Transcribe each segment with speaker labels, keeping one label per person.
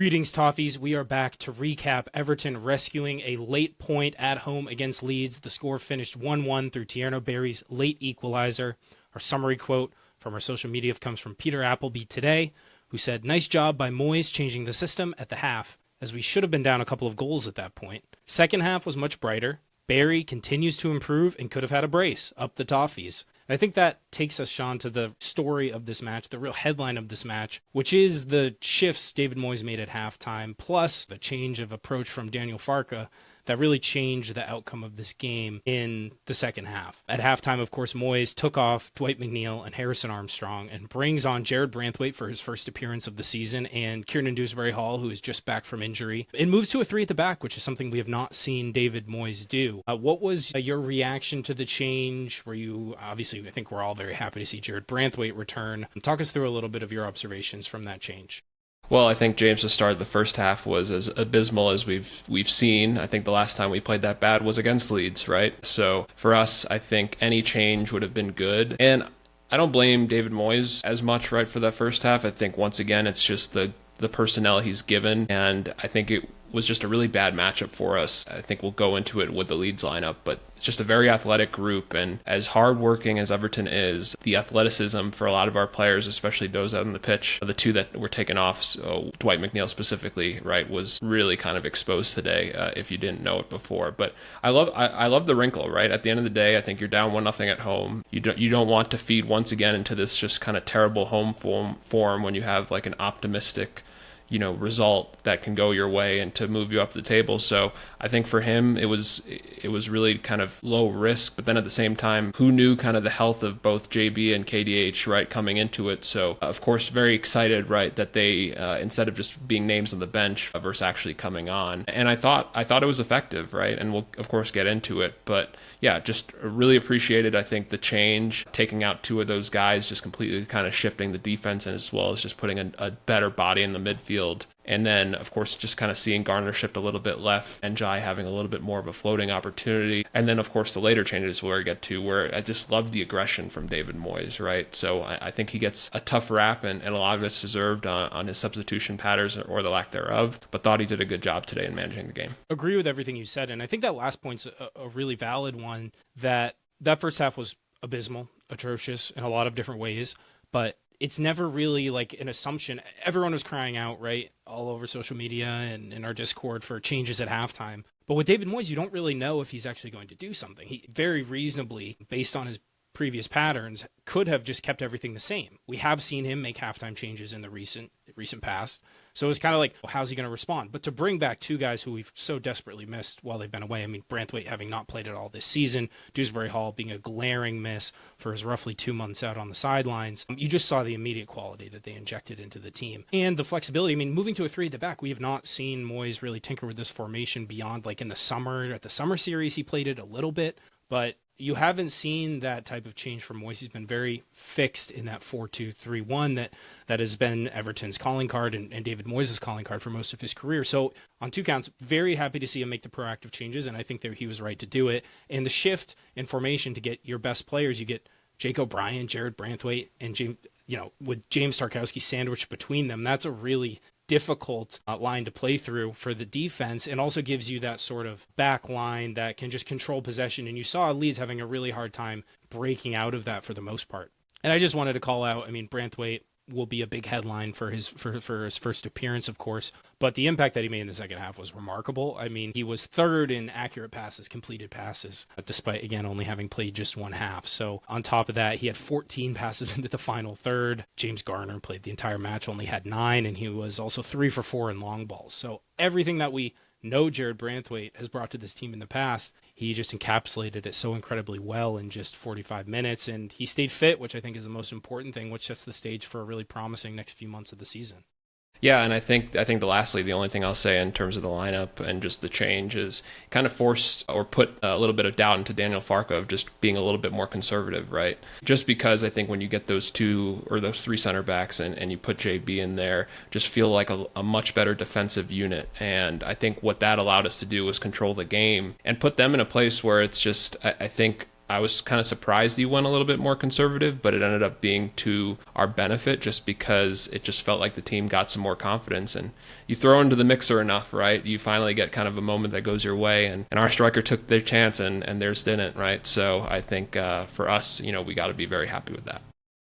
Speaker 1: Greetings, Toffees. We are back to recap Everton rescuing a late point at home against Leeds. The score finished 1-1 through Thierno Barry's late equalizer. Our summary quote from our social media comes from Peter Appleby today, who said, "Nice job by Moyes changing the system at the half, as we should have been down a couple of goals at that point. Second half was much brighter. Barry continues to improve and could have had a brace. Up the Toffees." I think that takes us, Shan, to the story of this match, the real headline of this match, which is the shifts David Moyes made at halftime, plus the change of approach from Daniel Farke that really changed the outcome of this game in the second half. At halftime, of course, Moyes took off Dwight McNeil and Harrison Armstrong and brings on Jarrad Branthwaite for his first appearance of the season and Kiernan Dewsbury-Hall, who is just back from injury, and moves to a three at the back, which is something we have not seen David Moyes do. What was your reaction to the change? Were you, obviously, I think we're all very happy to see Jarrad Branthwaite return. Talk us through a little bit of your observations from that change.
Speaker 2: Well, I think James' start of the first half was as abysmal as we've seen. I think the last time we played that bad was against Leeds, right? So for us, I think any change would have been good. And I don't blame David Moyes as much, right, for that first half. I think once again, it's just the personnel he's given, and I think it was just a really bad matchup for us. I think we'll go into it with the Leeds lineup, but it's just a very athletic group, and as hardworking as Everton is, the athleticism for a lot of our players, especially those out on the pitch, the two that were taken off, so Dwight McNeil specifically, right, was really kind of exposed today, if you didn't know it before. But I love the wrinkle, right? At the end of the day, I think you're down 1-0 at home. You don't want to feed once again into this just kind of terrible home form when you have like an optimistic result that can go your way and to move you up the table. So I think for him, it was really kind of low risk, but then at the same time, who knew kind of the health of both JB and KDH, right, coming into it. So of course, very excited, right, that they, instead of just being names on the bench versus actually coming on. And I thought it was effective, right? And we'll of course get into it, but yeah, just really appreciated, I think, the change, taking out two of those guys, just completely kind of shifting the defense, and as well as just putting a better body in the midfield. And then, of course, just kind of seeing Garner shift a little bit left and Jai having a little bit more of a floating opportunity. And then, of course, the later changes where I get to, where I just love the aggression from David Moyes, right? So I think he gets a tough rap, and a lot of it's deserved on his substitution patterns or the lack thereof, but thought he did a good job today in managing the game.
Speaker 1: Agree with everything you said, and I think that last point's a really valid one, that first half was abysmal, atrocious in a lot of different ways, but it's never really like an assumption. Everyone was crying out, right, all over social media and in our Discord for changes at halftime. But with David Moyes, you don't really know if he's actually going to do something. He very reasonably, based on his previous patterns, could have just kept everything the same. We have seen him make halftime changes in the recent past. So it's kind of like, well, how's he going to respond? But to bring back two guys who we've so desperately missed while they've been away, I mean, Branthwaite having not played at all this season, Dewsbury-Hall being a glaring miss for his roughly 2 months out on the sidelines, you just saw the immediate quality that they injected into the team. And the flexibility, I mean, moving to a three at the back, we have not seen Moyes really tinker with this formation beyond like in the summer. At the summer series, he played it a little bit, but you haven't seen that type of change from Moyes. He's been very fixed in that 4-2-3-1 that has been Everton's calling card and David Moyes' calling card for most of his career. So on two counts, very happy to see him make the proactive changes, and I think that he was right to do it. And the shift in formation to get your best players, you get Jake O'Brien, Jarrad Branthwaite, and James, with James Tarkowski sandwiched between them, that's a really difficult line to play through for the defense, and also gives you that sort of back line that can just control possession. And you saw Leeds having a really hard time breaking out of that for the most part. And I just wanted to call out, I mean, Branthwaite will be a big headline for his first appearance, of course, but the impact that he made in the second half was remarkable. I mean, he was third in accurate passes, completed passes, despite, again, only having played just one half. So on top of that, he had 14 passes into the final third. James Garner played the entire match, only had 9, and he was also 3 for 4 in long balls. So everything that we know Jarrad Branthwaite has brought to this team in the past, he just encapsulated it so incredibly well in just 45 minutes, and he stayed fit, which I think is the most important thing, which sets the stage for a really promising next few months of the season.
Speaker 2: Yeah, and I think lastly, the only thing I'll say in terms of the lineup and just the change is kind of forced or put a little bit of doubt into Daniel Farke of just being a little bit more conservative, right? Just because I think when you get those two or those three center backs and you put JB in there, just feel like a much better defensive unit. And I think what that allowed us to do was control the game and put them in a place where it's just, I think, I was kind of surprised he went a little bit more conservative, but it ended up being to our benefit just because it just felt like the team got some more confidence. And you throw into the mixer enough, right? You finally get kind of a moment that goes your way. And our striker took their chance and theirs didn't, right? So I think for us, we got to be very happy with that.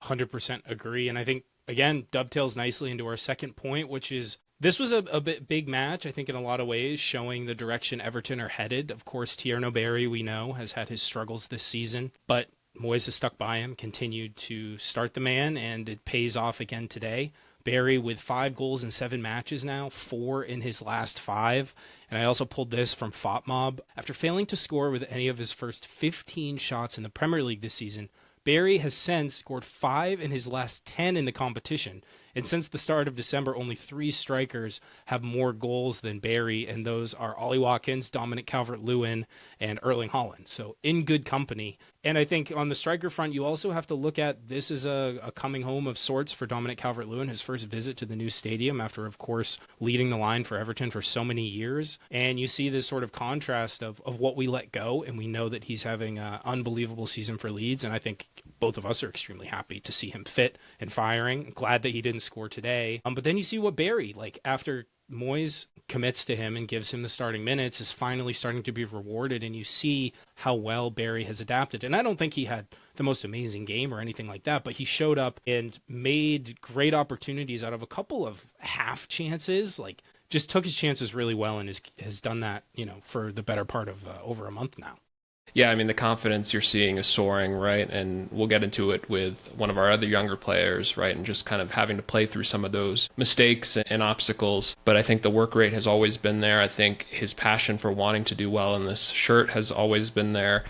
Speaker 1: 100% agree. And I think, again, dovetails nicely into our second point, which is this was a big match, I think, in a lot of ways, showing the direction Everton are headed. Of course, Thierno Barry, we know, has had his struggles this season, but Moyes has stuck by him, continued to start the man, and it pays off again today. Barry with 5 goals in 7 matches now, 4 in his last 5. And I also pulled this from FOTMob. After failing to score with any of his first 15 shots in the Premier League this season, Barry has since scored 5 in his last 10 in the competition. And since the start of December, only 3 strikers have more goals than Barry, and those are Ollie Watkins, Dominic Calvert-Lewin, and Erling Haaland. So in good company. And I think on the striker front, you also have to look at this as a coming home of sorts for Dominic Calvert-Lewin, his first visit to the new stadium after, of course, leading the line for Everton for so many years. And you see this sort of contrast of what we let go, and we know that he's having an unbelievable season for Leeds, and I think both of us are extremely happy to see him fit and firing. Glad that he didn't score today. But then you see what Barry, after Moyes commits to him and gives him the starting minutes, is finally starting to be rewarded, and you see how well Barry has adapted. And I don't think he had the most amazing game or anything like that, but he showed up and made great opportunities out of a couple of half chances, just took his chances really well, and has done that, for the better part of over a month now.
Speaker 2: Yeah, I mean, the confidence you're seeing is soaring, right? And we'll get into it with one of our other younger players, right? And just kind of having to play through some of those mistakes and obstacles. But I think the work rate has always been there. I think his passion for wanting to do well in this shirt has always been there.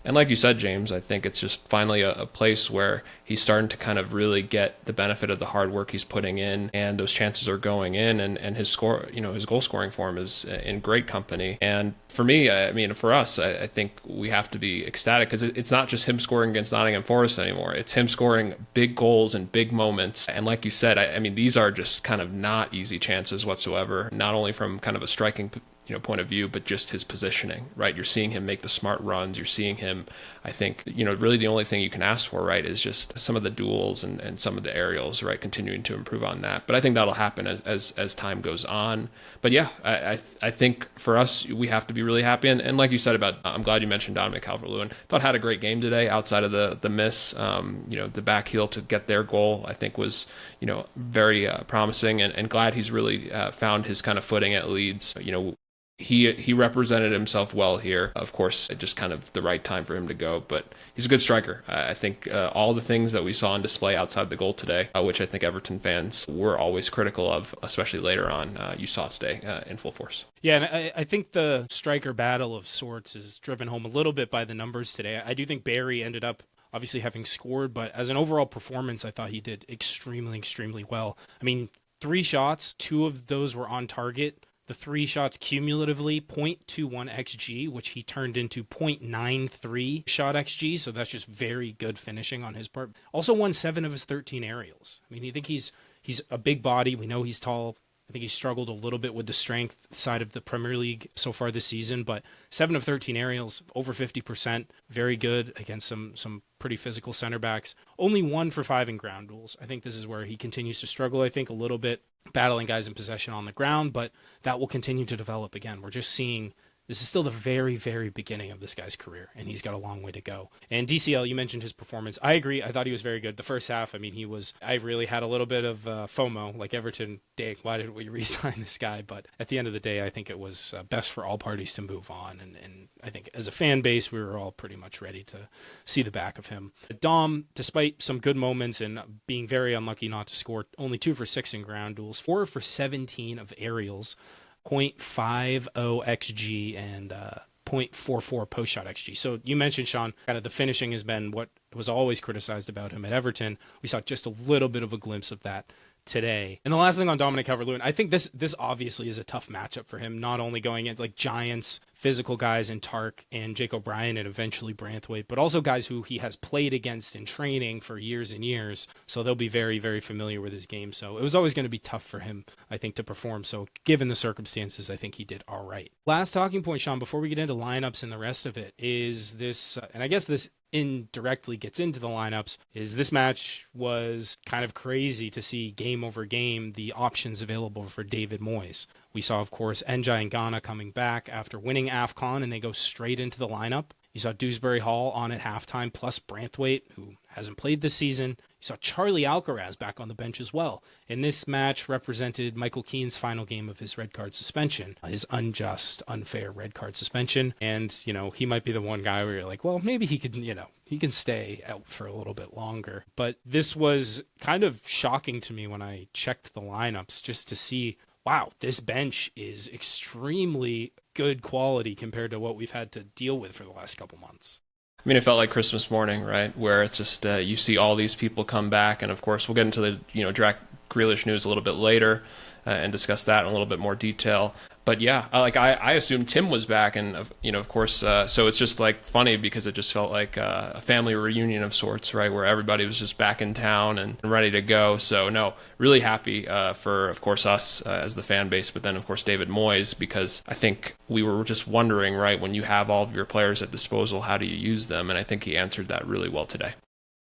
Speaker 2: And like you said, James, I think it's just finally a place where he's starting to kind of really get the benefit of the hard work he's putting in, and those chances are going in, and his score, his goal scoring form is in great company. And for me, for us, I think we have to be ecstatic because it's not just him scoring against Nottingham Forest anymore. It's him scoring big goals and big moments. And like you said, these are just kind of not easy chances whatsoever, not only from kind of a striking point of view, but just his positioning, right? You're seeing him make the smart runs. You're seeing him, I think, really the only thing you can ask for, right, is just some of the duels and some of the aerials, right, continuing to improve on that. But I think that'll happen as time goes on. But yeah, I think for us, we have to be really happy. And like you said I'm glad you mentioned Dominic Calvert-Lewin. Thought had a great game today outside of the miss. The back heel to get their goal, I think was, very promising, and glad he's really found his kind of footing at Leeds. He represented himself well here. Of course, just kind of the right time for him to go, but he's a good striker. I think all the things that we saw on display outside the goal today, which I think Everton fans were always critical of, especially later on, you saw today in full force.
Speaker 1: Yeah, and I think the striker battle of sorts is driven home a little bit by the numbers today. I do think Barry ended up obviously having scored, but as an overall performance, I thought he did extremely, extremely well. 3 shots, 2 of those were on target. The 3 shots cumulatively, 0.21 XG, which he turned into 0.93 shot XG, so that's just very good finishing on his part. Also won 7 of his 13 aerials. I think he's a big body. We know he's tall. I think he's struggled a little bit with the strength side of the Premier League so far this season, but 7 of 13 aerials, over 50%, very good against some pretty physical center backs. Only 1 for 5 in ground duels. I think this is where he continues to struggle, I think, a little bit, battling guys in possession on the ground, but that will continue to develop again. We're just seeing this is still the very, very beginning of this guy's career, and he's got a long way to go. And DCL, you mentioned his performance. I agree. I thought he was very good. The first half, I really had a little bit of FOMO, like Everton, dang, why did we re-sign this guy? But at the end of the day, I think it was best for all parties to move on. And I think as a fan base, we were all pretty much ready to see the back of him. Dom, despite some good moments and being very unlucky not to score, only 2 for 6 in ground duels, 4 for 17 of aerials, 0.50 XG and 0.44 post-shot XG. So you mentioned, Shan, kind of the finishing has been what was always criticized about him at Everton. We saw just a little bit of a glimpse of that today. And the last thing on Dominic Calvert-Lewin, I think this obviously is a tough matchup for him, not only going at like giants, physical guys in Tark and Jake O'Brien and eventually Branthwaite, but also guys who he has played against in training for years and years. So they'll be very, very familiar with his game. So it was always going to be tough for him, I think, to perform. So given the circumstances, I think he did all right. Last talking point, Sean, before we get into lineups and the rest of it, is this, and I guess this indirectly gets into the lineups, is this match was kind of crazy to see game over game the options available for David Moyes. We saw, of course, Njai and Ghana coming back after winning AFCON, and they go straight into the lineup. You saw Dewsbury-Hall on at halftime, plus Branthwaite, who hasn't played this season. You saw Charlie Alcaraz back on the bench as well. And this match represented Michael Keane's final game of his red card suspension, his unjust, unfair red card suspension. And, he might be the one guy where you're like, well, maybe he could, he can stay out for a little bit longer. But this was kind of shocking to me when I checked the lineups just to see, wow, this bench is extremely good quality compared to what we've had to deal with for the last couple months.
Speaker 2: I mean, it felt like Christmas morning, right? Where it's just you see all these people come back, and of course we'll get into the Jack Grealish news a little bit later and discuss that in a little bit more detail. But yeah, I assumed Tim was back, and of course, so it's just like funny because it just felt like a family reunion of sorts, right, where everybody was just back in town and ready to go. So no, really happy for, of course, us as the fan base, but then of course David Moyes, because I think we were just wondering, right, when you have all of your players at disposal, how do you use them? And I think he answered that really well today.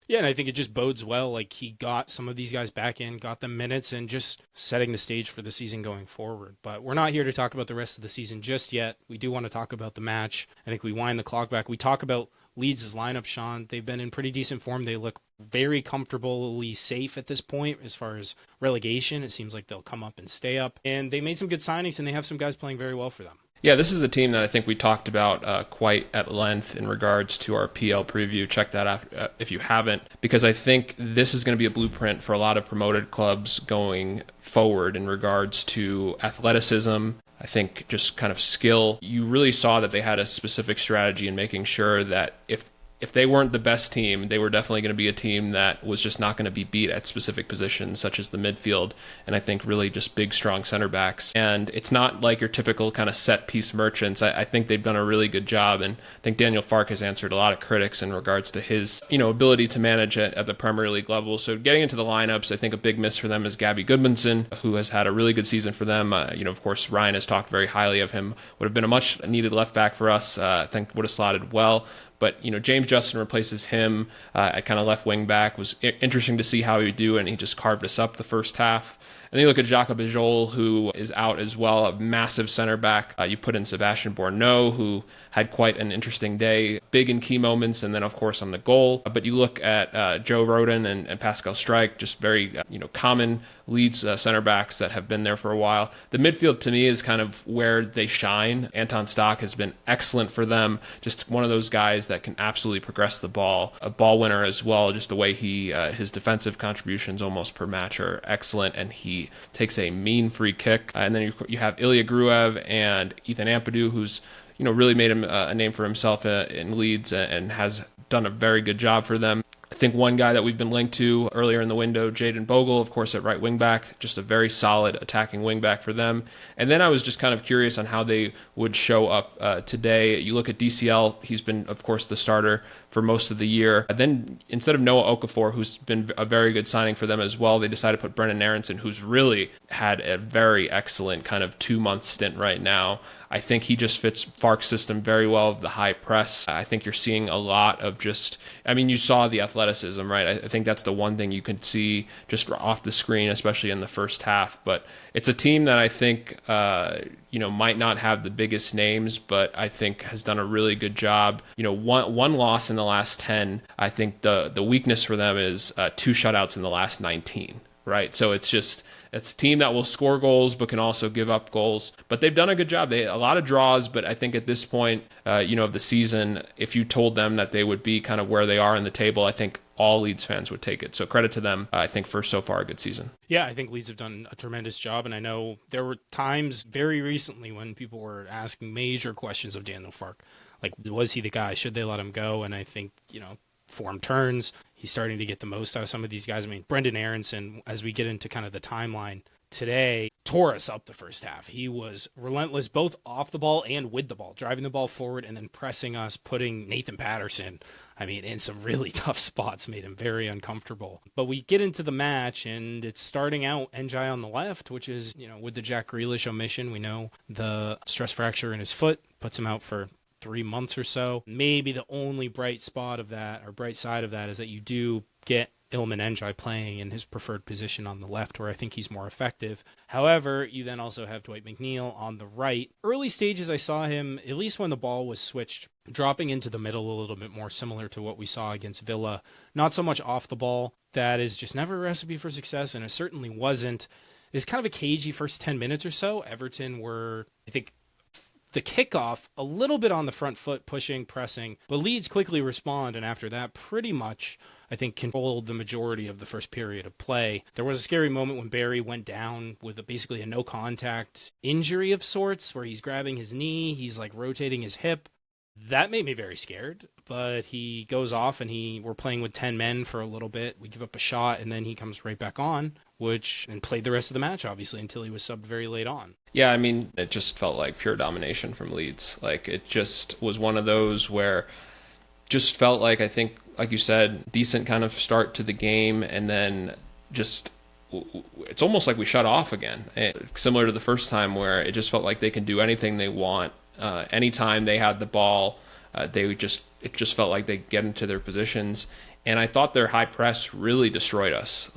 Speaker 1: Yeah, and I think it just bodes well. Like, he got some of these guys back in, got them minutes, and just setting the stage for the season going forward. But we're not here to talk about the rest of the season just yet. We do want to talk about the match. I think we wind the clock back. We talk about Leeds' lineup, Sean. They've been in pretty decent form. They look very comfortably safe at this point as far as relegation. It seems like they'll come up and stay up. And they made some good signings, and they have some guys playing very well for them.
Speaker 2: Yeah, this is a team that I think we talked about quite at length in regards to our PL preview. Check that out if you haven't, because I think this is going to be a blueprint for a lot of promoted clubs going forward in regards to athleticism. I think just kind of skill. You really saw that they had a specific strategy in making sure that if they weren't the best team, they were definitely going to be a team that was just not going to be beat at specific positions, such as the midfield, and I think really just big, strong center backs. And it's not like your typical kind of set-piece merchants. I think they've done a really good job, and I think Daniel Farke has answered a lot of critics in regards to his ability to manage at the Premier League level. So getting into the lineups, I think a big miss for them is Gabby Goodmanson, who has had a really good season for them. Of course, Ryan has talked very highly of him. Would have been a much-needed left back for us. I think would have slotted well. But, James Justin replaces him at kind of left wing back. Was interesting to see how he would do, and he just carved us up the first half. And then you look at Jacques Bijol, who is out as well, a massive center back. You put in Sebastian Bourneau, who had quite an interesting day, big in key moments, and then, of course, on the goal. But you look at Joe Rodon and Pascal Streich, just very, common Leeds center backs that have been there for a while. The midfield, to me, is kind of where they shine. Anton Stock has been excellent for them, just one of those guys that can absolutely progress the ball. A ball winner as well, just the way his defensive contributions almost per match are excellent, and he takes a mean free kick. And then you have Ilya Gruev and Ethan Ampadu, who's really made him a name for himself in Leeds and has done a very good job for them. I think one guy that we've been linked to earlier in the window, Jayden Bogle, of course, at right wing back, just a very solid attacking wing back for them. And then I was just kind of curious on how they would show up today. You look at DCL, he's been, of course, the starter for most of the year. And then instead of Noah Okafor, who's been a very good signing for them as well, they decided to put Brennan Aronson, who's really had a very excellent kind of 2-month stint right now. I think he just fits Farke's system very well, the high press. I think you're seeing a lot of you saw the athleticism, right? I think that's the one thing you can see just off the screen, especially in the first half. But it's a team that I think, might not have the biggest names, but I think has done a really good job. One loss in the last 10. I think the weakness for them is 2 shutouts in the last 19, right? So it's a team that will score goals but can also give up goals. But they've done a good job. They a lot of draws, but I think at this point, of the season, if you told them that they would be kind of where they are in the table, I think all Leeds fans would take it. So credit to them, I think, for so far a good season.
Speaker 1: Yeah, I think Leeds have done a tremendous job, and I know there were times very recently when people were asking major questions of Daniel Farke. Like, was he the guy? Should they let him go? And I think, form turns. He's starting to get the most out of some of these guys. I mean, Brendan Aronson, as we get into kind of the timeline today, tore us up the first half. He was relentless both off the ball and with the ball, driving the ball forward and then pressing us, putting Nathan Patterson, in some really tough spots, made him very uncomfortable. But we get into the match, and it's starting out NJ on the left, which is, with the Jack Grealish omission, we know the stress fracture in his foot puts him out for 3 months or so. Maybe the only bright spot of that, or bright side of that, is that you do get Iliman Ndiaye playing in his preferred position on the left, where I think he's more effective. However, you then also have Dwight McNeil on the right. Early stages, I saw him, at least when the ball was switched, dropping into the middle a little bit more, similar to what we saw against Villa. Not so much off the ball. That is just never a recipe for success, and it certainly wasn't. It's kind of a cagey first 10 minutes or so. Everton were, I think, the kickoff a little bit on the front foot, pushing, pressing, but Leeds quickly respond, and after that, pretty much, I think, controlled the majority of the first period of play. There was a scary moment when Barry went down with basically a no-contact injury of sorts, where he's grabbing his knee, he's rotating his hip. That made me very scared, but he goes off, and we're playing with 10 men for a little bit. We give up a shot, and then he comes right back on, and played the rest of the match, obviously, until he was subbed very late on.
Speaker 2: Yeah, it just felt like pure domination from Leeds. It just was one of those where just felt like, I think, like you said, decent kind of start to the game, and then just it's almost like we shut off again. Similar to the first time, where it just felt like they can do anything they want. Anytime they had the ball, it just felt like they get into their positions. And I thought their high press really destroyed us.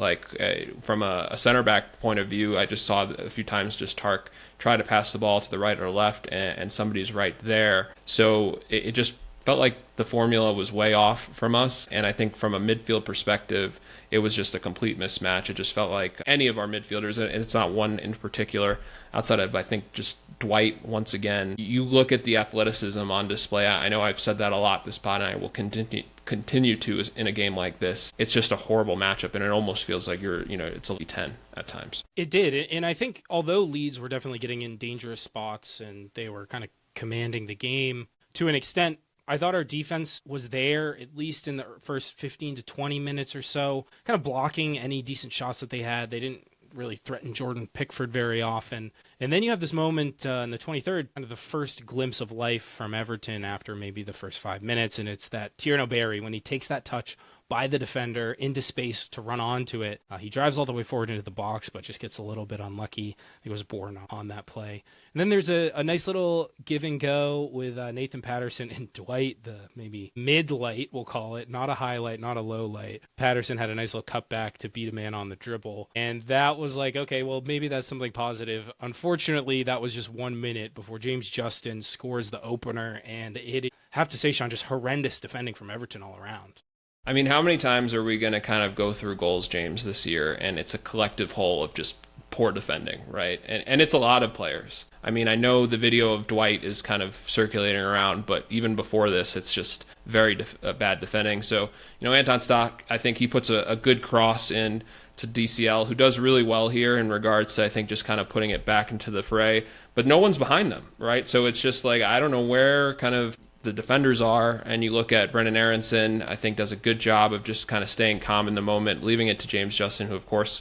Speaker 2: From a center back point of view, I just saw a few times just Tark try to pass the ball to the right or left, and somebody's right there. So it just felt like the formula was way off from us. And I think from a midfield perspective, it was just a complete mismatch. It just felt like any of our midfielders, and it's not one in particular, outside of, I think, just Dwight, once again, you look at the athleticism on display. I know I've said that a lot this pod, and I will continue to in a game like this. It's just a horrible matchup, and it almost feels like it's a 10 at times.
Speaker 1: It did, and I think although Leeds were definitely getting in dangerous spots and they were kind of commanding the game to an extent, I thought our defense was there, at least in the first 15 to 20 minutes or so, kind of blocking any decent shots that they had. They didn't really threaten Jordan Pickford very often. And then you have this moment in the 23rd, kind of the first glimpse of life from Everton after maybe the first 5 minutes, and it's that Thierno Barry, when he takes that touch by the defender into space to run onto it. He drives all the way forward into the box, but just gets a little bit unlucky. He was born on that play. And then there's a nice little give and go with Nathan Patterson and Dwight, the maybe mid-light, we'll call it, not a highlight, not a low light. Patterson had a nice little cutback to beat a man on the dribble. And that was okay, well, maybe that's something positive. Unfortunately, that was just 1 minute before James Justin scores the opener. And it, have to say, Shan, just horrendous defending from Everton all around.
Speaker 2: How many times are we going to kind of go through goals, James, this year, and it's a collective whole of just poor defending, right? And it's a lot of players. I know the video of Dwight is kind of circulating around, but even before this, it's just very bad defending. So, Anton Stock, I think he puts a good cross in to DCL, who does really well here in regards to, I think, just kind of putting it back into the fray. But no one's behind them, right? So it's just I don't know where kind of the defenders are, and you look at Brendan Aronson, I think does a good job of just kind of staying calm in the moment, leaving it to James Justin, who of course,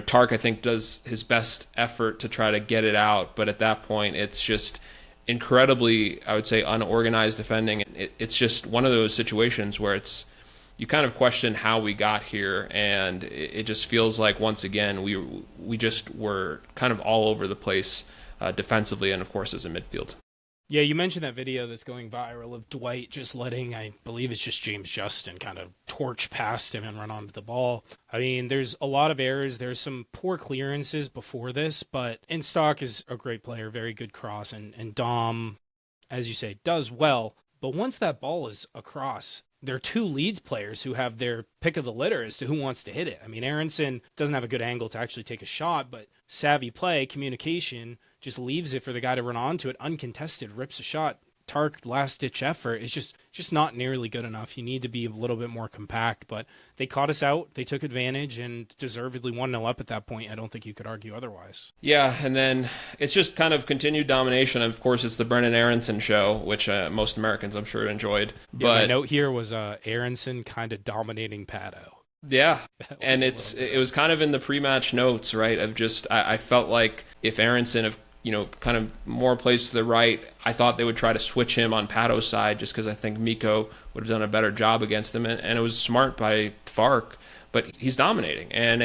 Speaker 2: Tark I think does his best effort to try to get it out, but at that point it's just incredibly, I would say, unorganized defending. It's just one of those situations where you kind of question how we got here, and it just feels like once again we just were kind of all over the place defensively and of course as a midfield.
Speaker 1: Yeah, you mentioned that video that's going viral of Dwight just letting, I believe it's just James Justin, kind of torch past him and run onto the ball. There's a lot of errors. There's some poor clearances before this, but Stock is a great player, very good cross, and Dom, as you say, does well. But once that ball is across, there are two Leeds players who have their pick of the litter as to who wants to hit it. Aronson doesn't have a good angle to actually take a shot, but savvy play, communication, just leaves it for the guy to run onto it, uncontested, rips a shot, Tark last-ditch effort is just not nearly good enough. You need to be a little bit more compact, but they caught us out. They took advantage and deservedly 1-0 up at that point. I don't think you could argue otherwise.
Speaker 2: Yeah, and then it's just kind of continued domination. Of course, it's the Brennan Aronson show, which most Americans, I'm sure, enjoyed.
Speaker 1: But my note here was Aronson kind of dominating Pato.
Speaker 2: Yeah, and it was kind of in the pre-match notes, right, of just I felt like if Aronson kind of more plays to the right, I thought they would try to switch him on Pato's side just because I think Miko would have done a better job against him, and it was smart by Fark, but he's dominating, and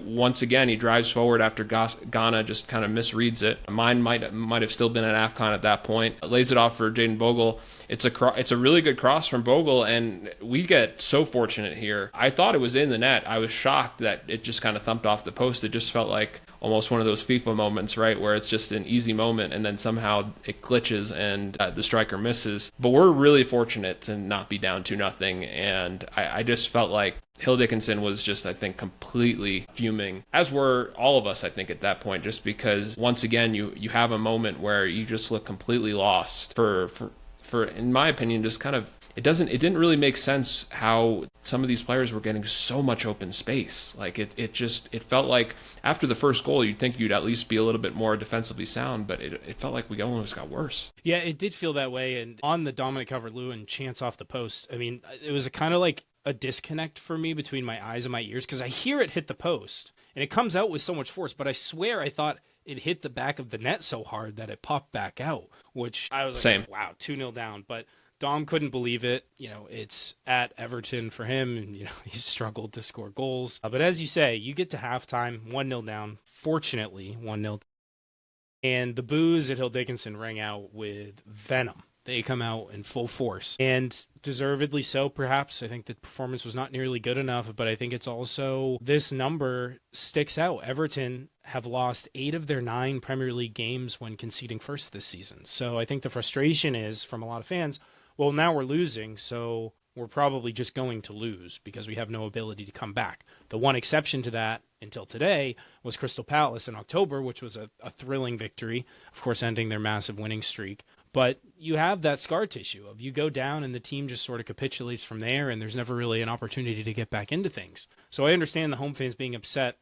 Speaker 2: once again he drives forward after Ghana just kind of misreads it. Mine might have still been an AFCON at that point. Lays it off for Jaden Bogle. It's a really good cross from Bogle, and we get so fortunate here. I thought it was in the net. I was shocked that it just kind of thumped off the post. It just felt like almost one of those FIFA moments, right, where it's just an easy moment and then somehow it glitches and the striker misses. But we're really fortunate to not be down 2-0, and I just felt like Hill Dickinson was just, I think, completely fuming, as were all of us, I think, at that point, just because, once again, you have a moment where you just look completely lost for in my opinion, just kind of, it didn't really make sense how some of these players were getting so much open space. Like it felt like after the first goal, you'd think you'd at least be a little bit more defensively sound, but it felt like we almost got worse.
Speaker 1: Yeah, it did feel that way. And on the Dominic Calvert-Lewin chance off the post, I mean, it was kind of like a disconnect for me between my eyes and my ears, because I hear it hit the post and it comes out with so much force, but I swear I thought it hit the back of the net so hard that it popped back out, which I was like,
Speaker 2: Same.
Speaker 1: Wow, 2-0 down. But Dom couldn't believe it. It's at Everton for him, and, he's struggled to score goals. But as you say, you get to halftime, 1-0 down, fortunately, 1-0. And the boos at Hill Dickinson rang out with venom. They come out in full force, and deservedly so, perhaps. I think the performance was not nearly good enough, but I think it's also, this number sticks out. Everton have lost 8 of their 9 Premier League games when conceding first this season. So I think the frustration is, from a lot of fans, well, now we're losing, so we're probably just going to lose because we have no ability to come back. The one exception to that until today was Crystal Palace in October, which was a thrilling victory, of course, ending their massive winning streak. But you have that scar tissue of, you go down and the team just sort of capitulates from there, and there's never really an opportunity to get back into things. So I understand the home fans being upset.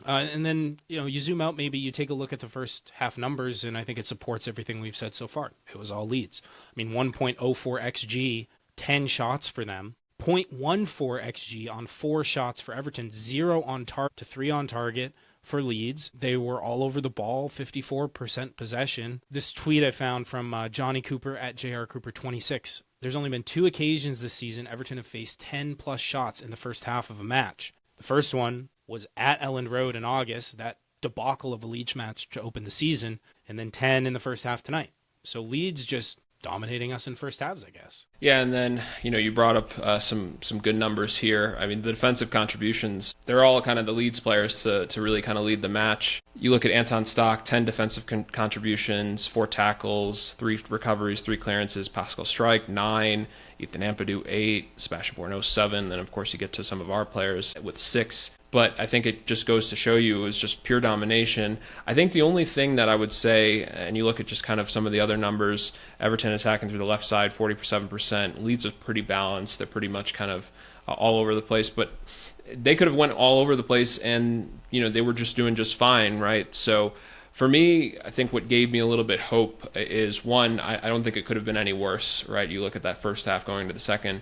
Speaker 1: And then, you zoom out, maybe you take a look at the first half numbers, and I think it supports everything we've said so far. It was all Leeds. I mean, 1.04 XG, 10 shots for them. 0.14 XG on 4 shots for Everton, 0 on target to 3 on target for Leeds. They were all over the ball, 54% possession. This tweet I found from Johnny Cooper at JRCooper26. There's only been 2 occasions this season Everton have faced 10-plus shots in the first half of a match. The first one was at Elland Road in August, that debacle of a Leeds match to open the season, and then 10 in the first half tonight. So Leeds just dominating us in first halves, I guess.
Speaker 2: Yeah, and then, you brought up some good numbers here. I mean, the defensive contributions, they're all kind of the Leeds players to really kind of lead the match. You look at Anton Stock, 10 defensive contributions, 4 tackles, 3 recoveries, 3 clearances. Pascal Strike, 9. Ethan Ampadu, 8. Sebastian Borno, 7. Then, of course, you get to some of our players with 6. But I think it just goes to show you it was just pure domination. I think the only thing that I would say, and you look at just kind of some of the other numbers, Everton attacking through the left side, 47%. Leeds was pretty balanced. They're pretty much kind of all over the place. But they could have went all over the place, and, they were just doing just fine, right? So for me, I think what gave me a little bit hope is, one, I don't think it could have been any worse, right? You look at that first half going to the second.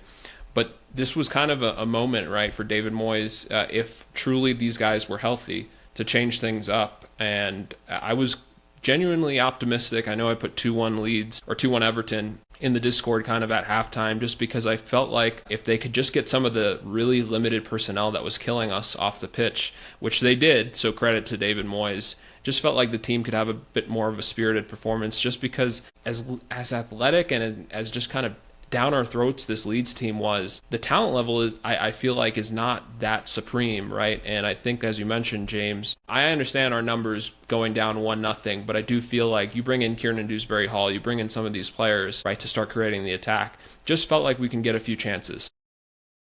Speaker 2: But this was kind of a moment, right, for David Moyes, if truly these guys were healthy, to change things up. And I was genuinely optimistic. I know I put 2-1 Leeds, or 2-1 Everton in the Discord kind of at halftime, just because I felt like if they could just get some of the really limited personnel that was killing us off the pitch, which they did, so credit to David Moyes, just felt like the team could have a bit more of a spirited performance, just because as athletic and as just kind of down our throats this Leeds team was, the talent level is, I feel like, is not that supreme, right? And I think, as you mentioned, James, I understand our numbers going down 1-0, but I do feel like you bring in Kiernan Dewsbury-Hall, you bring in some of these players, right, to start creating the attack. Just felt like we can get a few chances.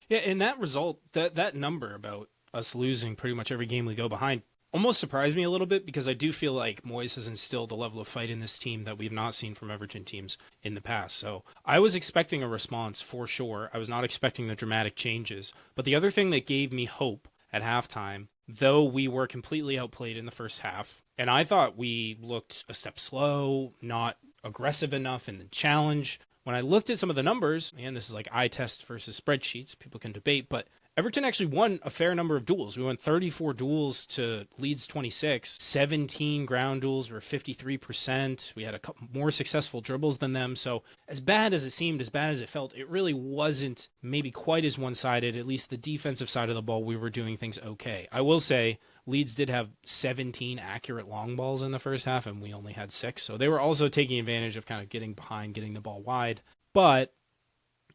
Speaker 1: Yeah, and that result, that number about us losing pretty much every game we go behind, almost surprised me a little bit because I do feel like Moyes has instilled a level of fight in this team that we've not seen from Everton teams in the past. So I was expecting a response for sure. I was not expecting the dramatic changes. But the other thing that gave me hope at halftime, though we were completely outplayed in the first half, and I thought we looked a step slow, not aggressive enough in the challenge. When I looked at some of the numbers, and this is like eye test versus spreadsheets, people can debate, but Everton actually won a fair number of duels. We won 34 duels to Leeds 26, 17 ground duels were 53%. We had a couple more successful dribbles than them. So as bad as it seemed, as bad as it felt, it really wasn't maybe quite as one-sided. At least the defensive side of the ball, we were doing things okay. I will say Leeds did have 17 accurate long balls in the first half, and we only had 6. So they were also taking advantage of kind of getting behind, getting the ball wide. But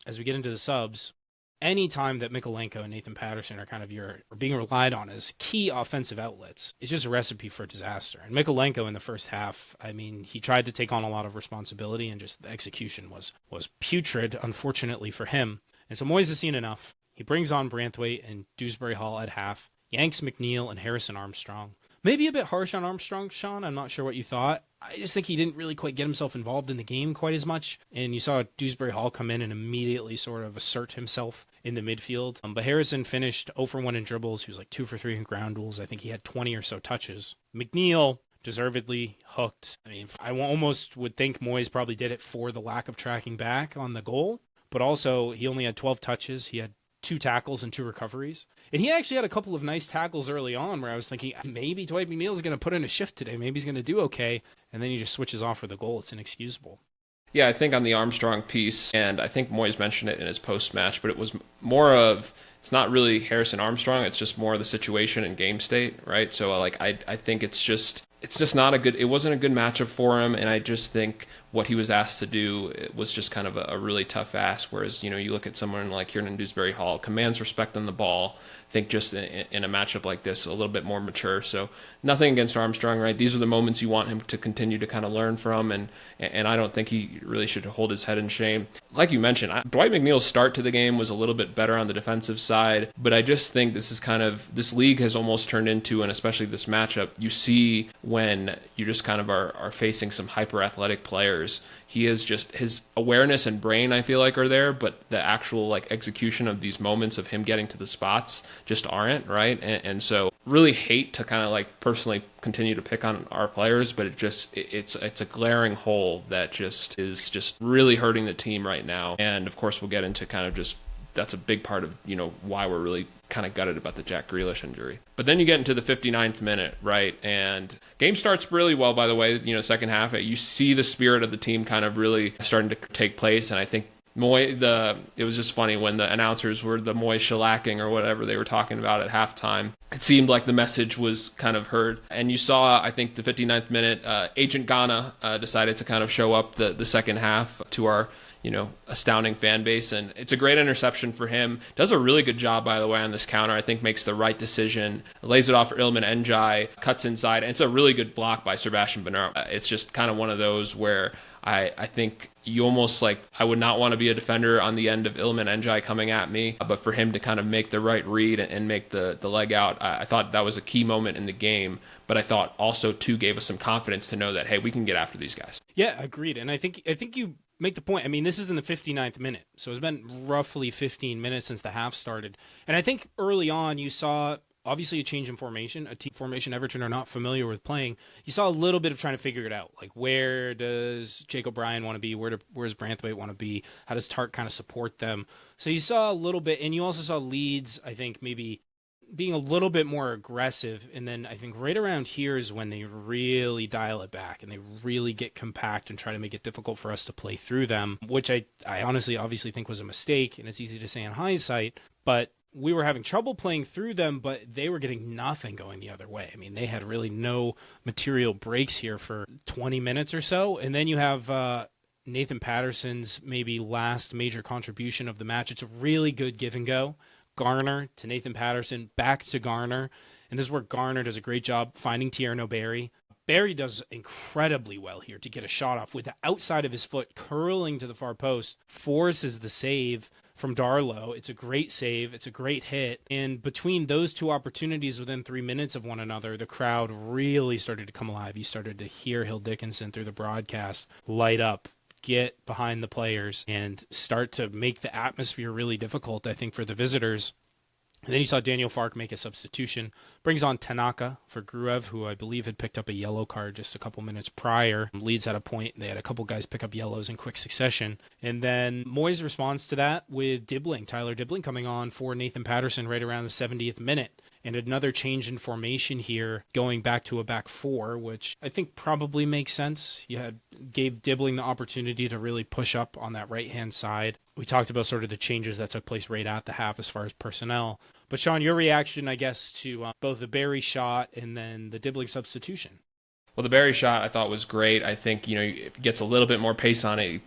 Speaker 1: as we get into the subs, any time that Mykolenko and Nathan Patterson are kind of being relied on as key offensive outlets, it's just a recipe for disaster. And Mykolenko in the first half, I mean, he tried to take on a lot of responsibility, and just the execution was putrid, unfortunately for him. And so Moyes has seen enough. He brings on Branthwaite and Dewsbury-Hall at half, yanks McNeil and Harrison Armstrong. Maybe a bit harsh on Armstrong, Sean. I'm not sure what you thought. I just think he didn't really quite get himself involved in the game quite as much. And you saw Dewsbury-Hall come in and immediately sort of assert himself in the midfield. But Harrison finished 0 for 1 in dribbles. He was like 2 for 3 in ground duels. I think he had 20 or so touches. McNeil deservedly hooked. I mean, I almost would think Moyes probably did it for the lack of tracking back on the goal. But also, he only had 12 touches. He had 2 tackles and 2 recoveries. And he actually had a couple of nice tackles early on where I was thinking, maybe Dwight McNeil is going to put in a shift today. Maybe he's going to do okay. And then he just switches off for the goal. It's inexcusable.
Speaker 2: Yeah, I think on the Armstrong piece, and I think Moyes mentioned it in his post-match, but it was more of, it's not really Harrison Armstrong, it's just more of the situation and game state, right? So like I think it's just not it wasn't a good matchup for him, and I just think what he was asked to do, it was just kind of a really tough ask, whereas, you know, you look at someone like Kiernan Dewsbury-Hall, commands respect on the ball. I think just in a matchup like this, a little bit more mature. So nothing against Armstrong, right? These are the moments you want him to continue to kind of learn from, and I don't think he really should hold his head in shame. Like you mentioned, Dwight McNeil's start to the game was a little bit better on the defensive side, but I just think this league has almost turned into, and especially this matchup, you see when you just kind of are facing some hyper-athletic players. He is just, his awareness and brain, I feel like, are there, but the actual like execution of these moments of him getting to the spots just aren't, right? And so really hate to kind of like personally continue to pick on our players, but it's a glaring hole that just is just really hurting the team right now. And of course we'll get into kind of just, that's a big part of, you know, why we're really kind of gutted about the Jack Grealish injury. But then you get into the 59th minute, right? And game starts really well, by the way, you know, second half. You see the spirit of the team kind of really starting to take place. And I think it was just funny when the announcers were the Moyes shellacking or whatever they were talking about at halftime. It seemed like the message was kind of heard. And you saw, I think, the 59th minute, Agent Ghana decided to kind of show up the second half to our, you know, astounding fan base. And it's a great interception for him. Does a really good job, by the way, on this counter. I think makes the right decision. Lays it off for Iliman Ndiaye, cuts inside. And it's a really good block by Sebastian Bernard. It's just kind of one of those where I think you almost like, I would not want to be a defender on the end of Iliman Ndiaye coming at me, but for him to kind of make the right read and make the leg out, I thought that was a key moment in the game. But I thought also, too, gave us some confidence to know that, hey, we can get after these guys.
Speaker 1: Yeah, agreed. And I think you make the point. I mean, this is in the 59th minute, so it's been roughly 15 minutes since the half started. And I think early on you saw, obviously, a change in formation, a team formation Everton are not familiar with playing. You saw a little bit of trying to figure it out. Like, where does Jake O'Brien want to be? Where does Branthwaite want to be? How does Tart kind of support them? So you saw a little bit, and you also saw Leeds, I think, maybe being a little bit more aggressive. And then I think right around here is when they really dial it back and they really get compact and try to make it difficult for us to play through them, which I honestly obviously think was a mistake, and it's easy to say in hindsight, but we were having trouble playing through them, but they were getting nothing going the other way. I mean, they had really no material breaks here for 20 minutes or so. And then you have Nathan Patterson's maybe last major contribution of the match. It's a really good give and go. Garner to Nathan Patterson, back to Garner. And this is where Garner does a great job finding Thierno Barry. Barry does incredibly well here to get a shot off with the outside of his foot curling to the far post, forces the save from Darlow. It's a great save. It's a great hit. And between those two opportunities within 3 minutes of one another, the crowd really started to come alive. You started to hear Hill Dickinson through the broadcast light up, get behind the players, and start to make the atmosphere really difficult, I think, for the visitors. And then you saw Daniel Farke make a substitution, brings on Tanaka for Gruev, who I believe had picked up a yellow card just a couple minutes prior. Leeds had a point. They had a couple guys pick up yellows in quick succession. And then Moyes responds to that with Tyler Dibbling coming on for Nathan Patterson right around the 70th minute. And another change in formation here, going back to a back four, which I think probably makes sense. Gave Dibbling the opportunity to really push up on that right-hand side. We talked about sort of the changes that took place right at the half as far as personnel. But Shan, your reaction, I guess, to both the Barry shot and then the Dibbling substitution.
Speaker 2: Well, the Barry shot I thought was great. I think, if it gets a little bit more pace on it,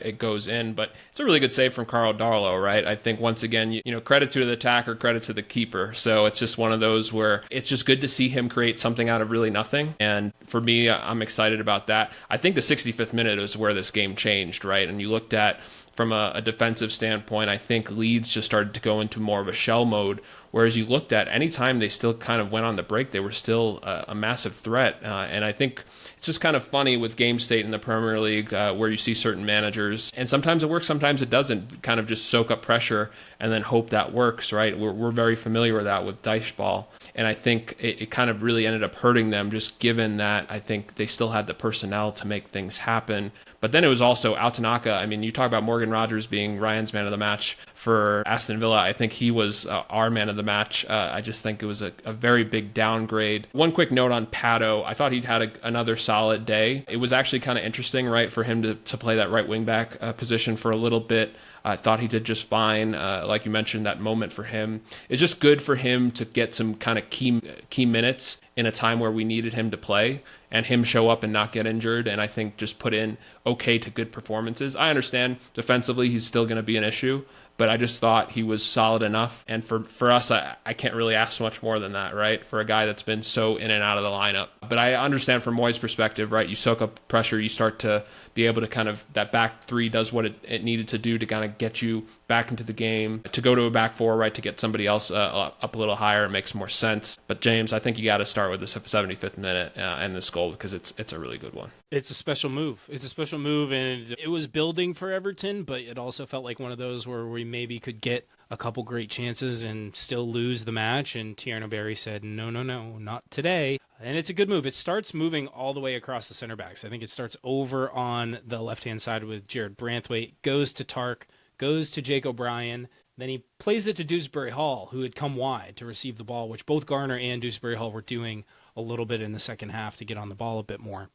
Speaker 2: it goes in. But it's a really good save from Carl Darlow, right? I think, once again, credit to the attacker, credit to the keeper. So it's just one of those where it's just good to see him create something out of really nothing. And for me, I'm excited about that. I think the 65th minute is where this game changed, right? And you looked at, from a defensive standpoint, I think Leeds just started to go into more of a shell mode, whereas you looked at any time they still kind of went on the break, they were still a massive threat. And I think it's just kind of funny with game state in the Premier League where you see certain managers, and sometimes it works, sometimes it doesn't, kind of just soak up pressure and then hope that works, right? We're very familiar with that with Dyche ball. And I think it kind of really ended up hurting them, just given that I think they still had the personnel to make things happen. But then it was also Tanaka. I mean, you talk about Morgan Rogers being Ryan's man of the match for Aston Villa. I think he was our man of the match. I just think it was a very big downgrade. One quick note on Pato. I thought he'd had another solid day. It was actually kind of interesting, right, for him to play that right wing back position for a little bit. I thought he did just fine. Like you mentioned, that moment for him. It's just good for him to get some kind of key minutes in a time where we needed him to play, and him show up and not get injured, and I think just put in okay to good performances. I understand defensively he's still going to be an issue, but I just thought he was solid enough. And for us, I can't really ask much more than that, right? For a guy that's been so in and out of the lineup. But I understand from Moyes' perspective, right? You soak up pressure, you start to be able to kind of, that back three does what it needed to do to kind of get you back into the game. To go to a back four, right, to get somebody else up a little higher, it makes more sense. But James, I think you got to start with the 75th minute and this goal, because it's a really good one.
Speaker 1: It's a special move. It's a special move, and it was building for Everton, but it also felt like one of those where we maybe could get a couple great chances and still lose the match. And Thierno Barry said, no, not today. And it's a good move. It starts moving all the way across the center backs. I think it starts over on the left-hand side with Jarrad Branthwaite, goes to Tark, goes to Jake O'Brien. Then he plays it to Dewsbury-Hall, who had come wide to receive the ball, which both Garner and Dewsbury-Hall were doing a little bit in the second half to get on the ball a bit more.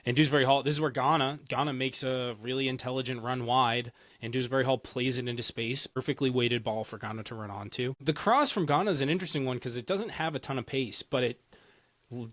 Speaker 1: And Dewsbury-Hall, this is where Ghana makes a really intelligent run wide, and Dewsbury-Hall plays it into space. Perfectly weighted ball for Ghana to run onto. The cross from Ghana is an interesting one because it doesn't have a ton of pace, but it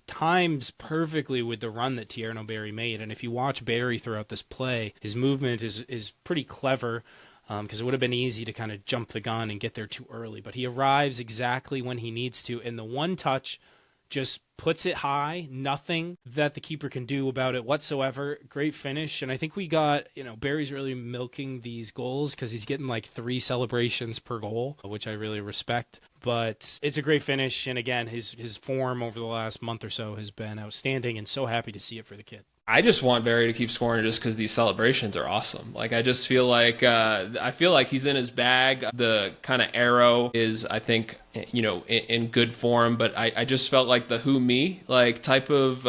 Speaker 1: times perfectly with the run that Thierno Barry made. And if you watch Barry throughout this play, his movement is pretty clever, because it would have been easy to kind of jump the gun and get there too early. But he arrives exactly when he needs to, and the one touch just puts it high. Nothing that the keeper can do about it whatsoever. Great finish. And I think we got, Barry's really milking these goals because he's getting like 3 celebrations per goal, which I really respect. But it's a great finish. And again, his form over the last month or so has been outstanding, and so happy to see it for the kid.
Speaker 2: I just want Barry to keep scoring just because these celebrations are awesome. Like, I just feel like he's in his bag. The kind of arrow is, I think, in good form, but I just felt like the who me like type of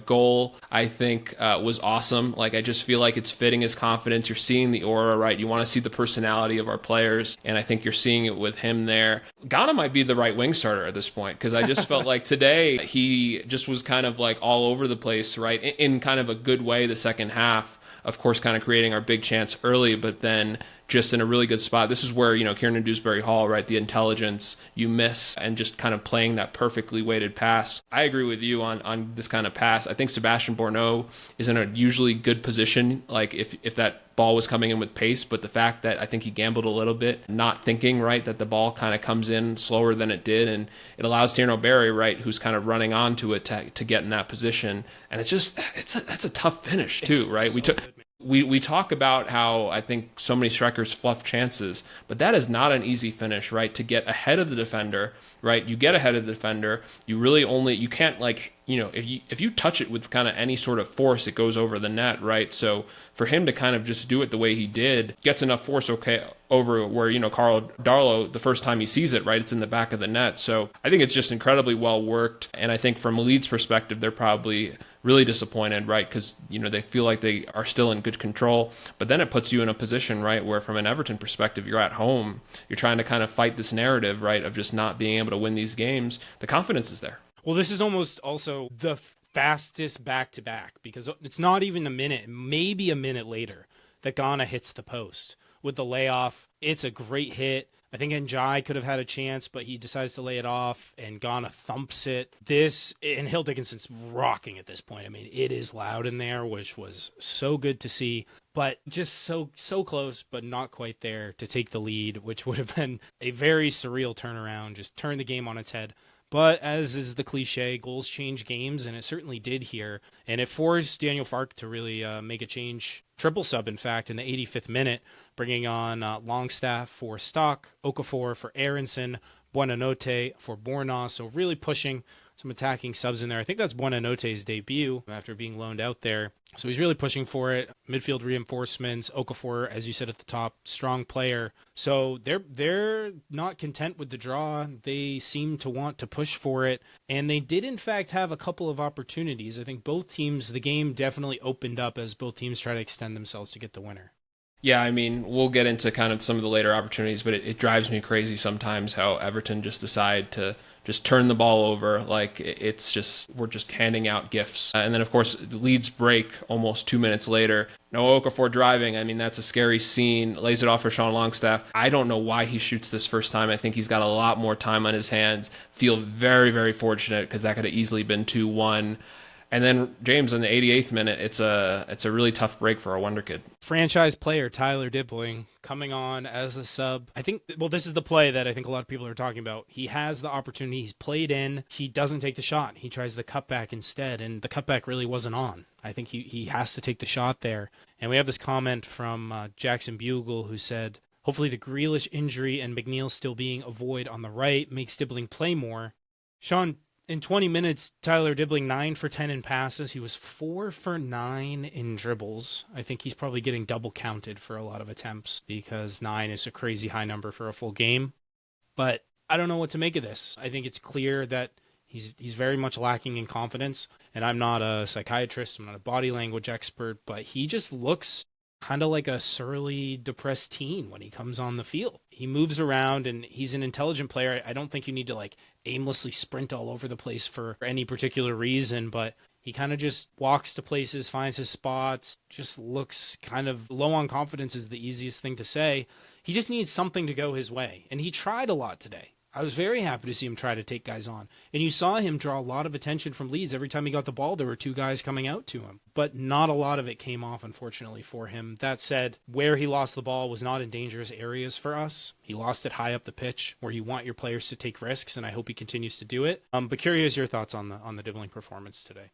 Speaker 2: goal, I think was awesome. Like, I just feel like it's fitting his confidence. You're seeing the aura, right? You want to see the personality of our players, and I think you're seeing it with him there. Ghana might be the right wing starter at this point, because I just felt like today he just was kind of like all over the place, right? In kind of a good way the second half. Of course, kind of creating our big chance early, but then just in a really good spot. This is where, Kiernan Dewsbury-Hall, right, the intelligence you miss, and just kind of playing that perfectly weighted pass. I agree with you on this kind of pass. I think Sebastian Borneau is in a usually good position, like if that ball was coming in with pace, but the fact that I think he gambled a little bit, not thinking, right, that the ball kind of comes in slower than it did, and it allows Thierno Barry, right, who's kind of running onto it to get in that position. And it's just, that's a tough finish too, right? We talk about how I think so many strikers fluff chances, but that is not an easy finish, right? To get ahead of the defender, right? You get ahead of the defender, you can't like, if you touch it with kind of any sort of force, it goes over the net, right? So for him to kind of just do it the way he did, gets enough force over where, Carl Darlow, the first time he sees it, right, it's in the back of the net. So I think it's just incredibly well worked. And I think from a Leeds perspective, they're probably really disappointed, right? Because, they feel like they are still in good control. But then it puts you in a position, right, where from an Everton perspective, you're at home, you're trying to kind of fight this narrative, right, of just not being able to win these games. The confidence is there.
Speaker 1: Well, this is almost also the fastest back-to-back, because it's not even a minute, maybe a minute later, that Ghana hits the post. With the layoff, it's a great hit. I think Njai could have had a chance, but he decides to lay it off, and Ghana thumps it. And Hill Dickinson's rocking at this point. I mean, it is loud in there, which was so good to see, but just so close, but not quite there to take the lead, which would have been a very surreal turnaround, just turn the game on its head. But as is the cliche, goals change games, and it certainly did here. And it forced Daniel Farke to really make a change. Triple sub, in fact, in the 85th minute, bringing on Longstaff for Stock, Okafor for Aronson, Buonanotte for Borna. So really pushing some attacking subs in there. I think that's Buonanotte's debut after being loaned out there. So he's really pushing for it. Midfield reinforcements. Okafor, as you said at the top, strong player. So they're not content with the draw. They seem to want to push for it. And they did, in fact, have a couple of opportunities. I think both teams, the game definitely opened up as both teams try to extend themselves to get the winner.
Speaker 2: Yeah, I mean, we'll get into kind of some of the later opportunities, but it drives me crazy sometimes how Everton just decide to just turn the ball over. Like, we're just handing out gifts. And then, of course, Leeds break almost 2 minutes later. No Okafor driving. I mean, that's a scary scene. Lays it off for Sean Longstaff. I don't know why he shoots this first time. I think he's got a lot more time on his hands. Feel very, very fortunate because that could have easily been 2-1. And then James, in the 88th minute, it's a really tough break for our wonder kid.
Speaker 1: Franchise player Tyler Dibbling coming on as the sub. I think, this is the play that I think a lot of people are talking about. He has the opportunity. He's played in. He doesn't take the shot. He tries the cutback instead, and the cutback really wasn't on. I think he has to take the shot there. And we have this comment from Jackson Bugle, who said, hopefully the Grealish injury and McNeil still being a void on the right makes Dibbling play more. Sean, in 20 minutes, Tyler Dibbling 9 for 10 in passes. He was 4 for 9 in dribbles. I think he's probably getting double counted for a lot of attempts because 9 is a crazy high number for a full game. But I don't know what to make of this. I think it's clear that he's very much lacking in confidence. And I'm not a psychiatrist. I'm not a body language expert. But he just looks kind of like a surly, depressed teen when he comes on the field. He moves around and he's an intelligent player. I don't think you need to aimlessly sprint all over the place for any particular reason, but he kind of just walks to places, finds his spots, just looks kind of low on confidence is the easiest thing to say. He just needs something to go his way. And he tried a lot today. I was very happy to see him try to take guys on. And you saw him draw a lot of attention from Leeds. Every time he got the ball, there were 2 guys coming out to him. But not a lot of it came off, unfortunately, for him. That said, where he lost the ball was not in dangerous areas for us. He lost it high up the pitch, where you want your players to take risks, and I hope he continues to do it. But curious your thoughts on the Dibbling performance today.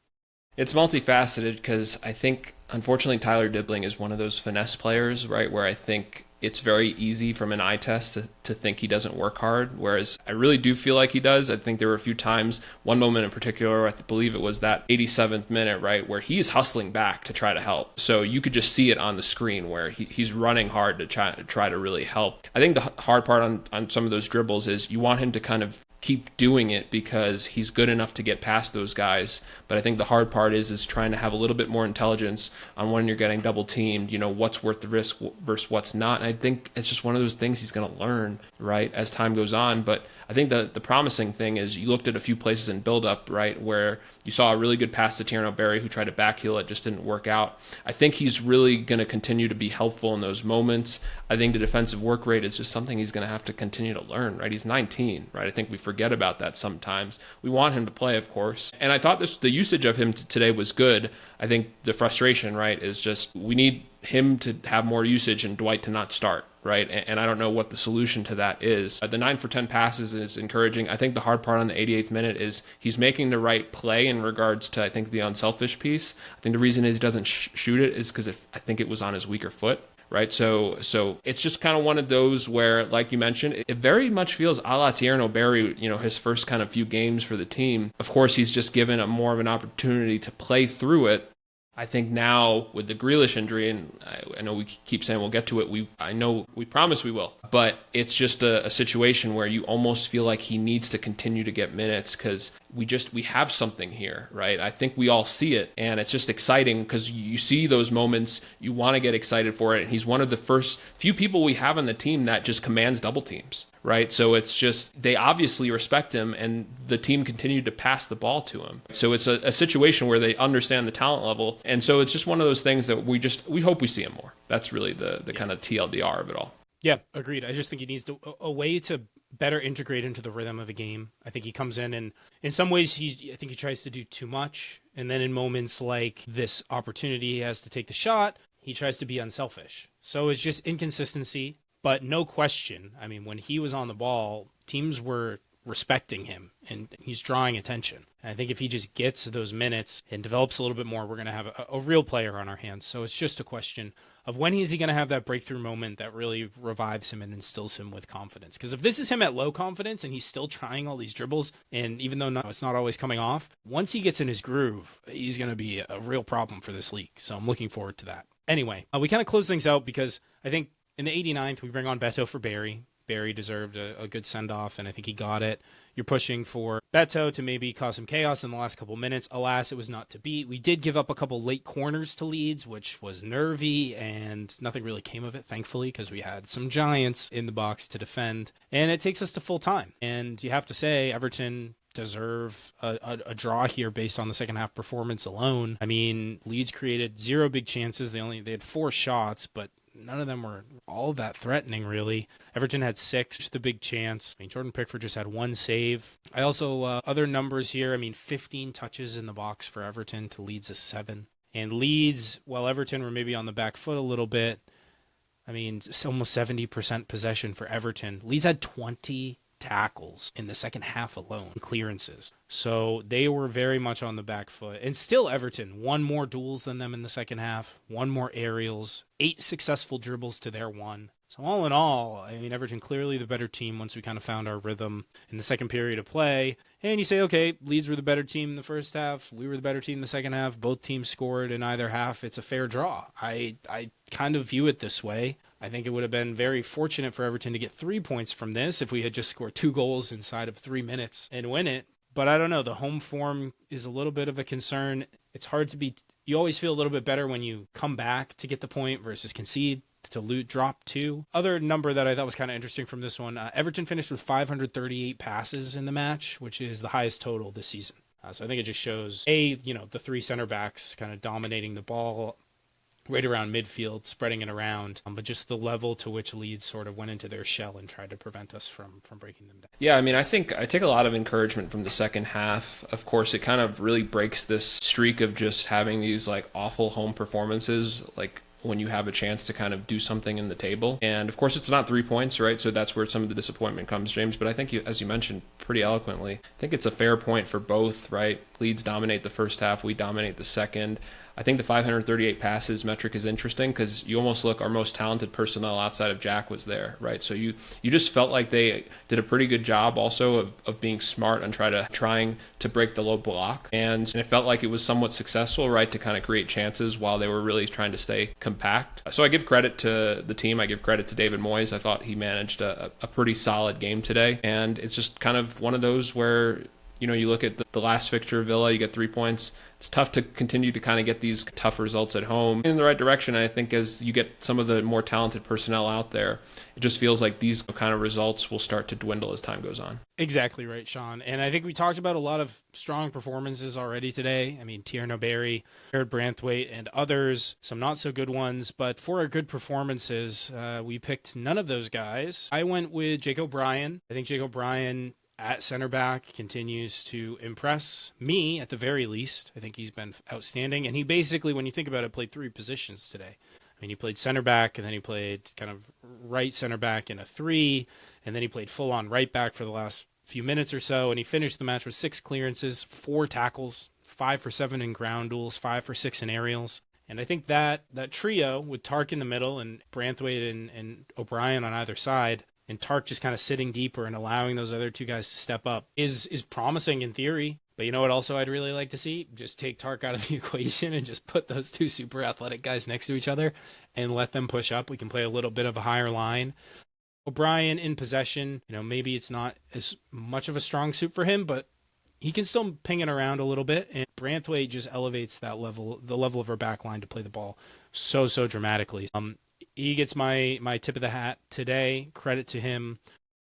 Speaker 2: It's multifaceted because I think, unfortunately, Tyler Dibbling is one of those finesse players, right, where I think it's very easy from an eye test to think he doesn't work hard, whereas I really do feel like he does. I think there were a few times, one moment in particular, I believe it was that 87th minute, right, where he's hustling back to try to help. So you could just see it on the screen where he's running hard to try to really help. I think the hard part on some of those dribbles is you want him to kind of keep doing it because he's good enough to get past those guys. But I think the hard part is trying to have a little bit more intelligence on when you're getting double teamed, what's worth the risk versus what's not. And I think it's just one of those things he's going to learn, right, as time goes on. But I think the promising thing is you looked at a few places in build-up, right, where you saw a really good pass to Thierno Barry who tried to backheel it, just didn't work out. I think he's really going to continue to be helpful in those moments. I think the defensive work rate is just something he's going to have to continue to learn, right? He's 19, right? I think we forget forget about that sometimes. We want him to play, of course. And I thought the usage of him today was good. I think the frustration, right, is just we need him to have more usage and Dwight to not start, right? And I don't know what the solution to that is. The 9 for 10 passes is encouraging. I think the hard part on the 88th minute is he's making the right play in regards to, I think, the unselfish piece. I think the reason he doesn't shoot it is because I think it was on his weaker foot. Right. So it's just kind of one of those where, like you mentioned, it very much feels a la Thierno Barry, his first kind of few games for the team. Of course, he's just given a more of an opportunity to play through it. I think now with the Grealish injury, and I know we keep saying we'll get to it, I know we promise we will, but it's just a situation where you almost feel like he needs to continue to get minutes because we have something here, right? I think we all see it, and it's just exciting because you see those moments, you want to get excited for it, and he's one of the first few people we have on the team that just commands double teams. Right. So it's just they obviously respect him and the team continued to pass the ball to him. So it's a situation where they understand the talent level. And so it's just one of those things that we hope we see him more. That's really the kind of TLDR of it all.
Speaker 1: Yeah, agreed. I just think he needs a way to better integrate into the rhythm of a game. I think he comes in and in some ways I think he tries to do too much. And then in moments like this opportunity he has to take the shot, he tries to be unselfish. So it's just inconsistency. But no question, I mean, when he was on the ball, teams were respecting him and he's drawing attention. And I think if he just gets those minutes and develops a little bit more, we're going to have a real player on our hands. So it's just a question of when is he going to have that breakthrough moment that really revives him and instills him with confidence. Because if this is him at low confidence and he's still trying all these dribbles, and even though it's not always coming off, once he gets in his groove, he's going to be a real problem for this league. So I'm looking forward to that. Anyway, we kind of close things out because I think in the 89th, we bring on Beto for Barry. Barry deserved a good send-off, and I think he got it. You're pushing for Beto to maybe cause some chaos in the last couple minutes. Alas, it was not to be. We did give up a couple late corners to Leeds, which was nervy, and nothing really came of it, thankfully, because we had some giants in the box to defend. And it takes us to full time. And you have to say, Everton deserve a draw here based on the second half performance alone. I mean, Leeds created 0 big chances. They had 4 shots, but none of them were all that threatening, really. Everton had 6, the big chance. I mean, Jordan Pickford just had 1 save. I also, other numbers here, I mean, 15 touches in the box for Everton to Leeds' 7. And Leeds, while Everton were maybe on the back foot a little bit, I mean, it's almost 70% possession for Everton. Leeds had 20 tackles in the second half alone, clearances. So they were very much on the back foot. And still Everton, 1 more duels than them in the second half, 1 more aerials, 8 successful dribbles to their 1. So all in all, I mean, Everton clearly the better team once we kind of found our rhythm in the second period of play. And you say, okay, Leeds were the better team in the first half. We were the better team in the second half. Both teams scored in either half. It's a fair draw. I kind of view it this way. I think it would have been very fortunate for Everton to get 3 points from this if we had just scored 2 goals inside of 3 minutes and win it. But I don't know. The home form is a little bit of a concern. It's hard to be. You always feel a little bit better when you come back to get the point versus concede to drop 2. Other number that I thought was kind of interesting from this one, Everton finished with 538 passes in the match, which is the highest total this season. So I think it just shows, the 3 center backs kind of dominating the ball right around midfield, spreading it around, but just the level to which Leeds sort of went into their shell and tried to prevent us from breaking them down.
Speaker 2: Yeah, I mean, I think I take a lot of encouragement from the second half. Of course, it kind of really breaks this streak of just having these like awful home performances, like when you have a chance to kind of do something in the table. And of course, it's not 3 points, right? So that's where some of the disappointment comes, James. But I think, as you mentioned pretty eloquently, I think it's a fair point for both, right? Leeds dominate the first half, we dominate the second. I think the 538 passes metric is interesting because you almost look, our most talented personnel outside of Jack was there, right? So you just felt like they did a pretty good job also of being smart and trying to break the low block. And it felt like it was somewhat successful, right, to kind of create chances while they were really trying to stay compact. So I give credit to the team. I give credit to David Moyes. I thought he managed a pretty solid game today. And it's just kind of one of those where, you look at the last fixture of Villa, you get 3 points. It's tough to continue to kind of get these tough results at home in the right direction. I think as you get some of the more talented personnel out there, it just feels like these kind of results will start to dwindle as time goes on.
Speaker 1: Exactly right, Sean. And I think we talked about a lot of strong performances already today. I mean, Tierno Barry, Jarrad Branthwaite, and others, some not so good ones. But for our good performances, we picked none of those guys. I went with Jake O'Brien. I think Jake O'Brien at center back continues to impress me at the very least. I think he's been outstanding. And he basically, when you think about it, played 3 positions today. I mean, he played center back, and then he played kind of right center back in a 3, and then he played full on right back for the last few minutes or so. And he finished the match with 6 clearances, 4 tackles, 5 for 7 in ground duels, 5 for 6 in aerials. And I think that trio with Tark in the middle and Branthwaite and O'Brien on either side, and Tark just kind of sitting deeper and allowing those other 2 guys to step up is promising in theory. But you know what also I'd really like to see? Just take Tark out of the equation and just put those 2 super athletic guys next to each other and let them push up. We can play a little bit of a higher line. O'Brien in possession, maybe it's not as much of a strong suit for him, but he can still ping it around a little bit. And Branthwaite just elevates the level of our back line to play the ball so dramatically. He gets my tip of the hat today. Credit to him.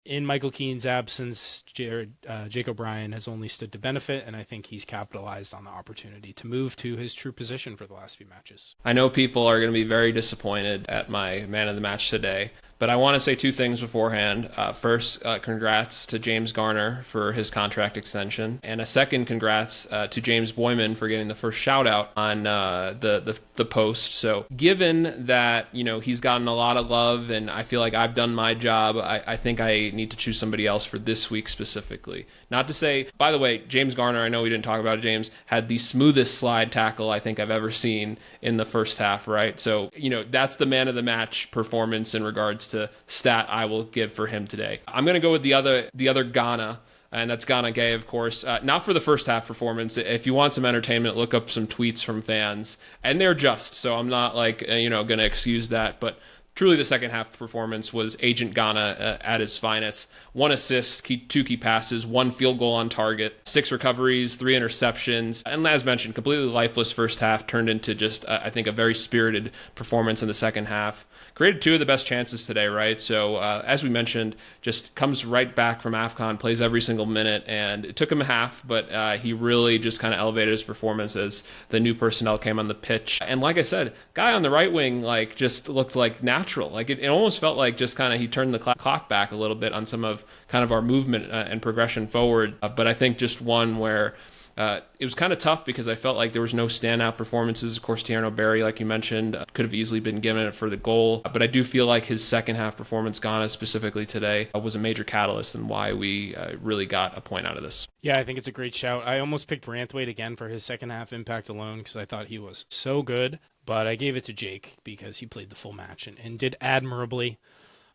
Speaker 1: In Michael Keane's absence, Jake O'Brien has only stood to benefit, and I think he's capitalized on the opportunity to move to his true position for the last few matches.
Speaker 2: I know people are going to be very disappointed at my man of the match today, but I want to say 2 things beforehand. First, congrats to James Garner for his contract extension, and a second congrats to James Boyman for getting the first shout out on the post. So given that he's gotten a lot of love, and I feel like I've done my job, I think I need to choose somebody else for this week specifically. Not to say, by the way, James Garner, I know we didn't talk about it, James, had the smoothest slide tackle I think I've ever seen in the first half, right? So, that's the man of the match performance in regards to stat I will give for him today. I'm going to go with the other Ghana, and that's Ghana Gay, of course. Not for the first half performance. If you want some entertainment, look up some tweets from fans, and they're just, so I'm not going to excuse that, but truly the second half performance was Agent Ghana at his finest. 1 assist, 2 key passes, 1 field goal on target, 6 recoveries, 3 interceptions, and as mentioned, completely lifeless first half turned into just, I think, a very spirited performance in the second half. Created 2 of the best chances today, right? So as we mentioned, just comes right back from AFCON, plays every single minute, and it took him a half, but he really just kind of elevated his performance as the new personnel came on the pitch. And like I said, guy on the right wing just looked like natural. Like it almost felt like just kind of he turned the clock back a little bit on some of kind of our movement and progression forward. But I think just one where it was kind of tough because I felt like there was no standout performances. Of course, Thierno Barry, like you mentioned, could have easily been given it for the goal. But I do feel like his second half performance, Ghana specifically today, was a major catalyst in why we really got a point out of this.
Speaker 1: Yeah, I think it's a great shout. I almost picked Branthwaite again for his second half impact alone because I thought he was so good. But I gave it to Jake because he played the full match and did admirably.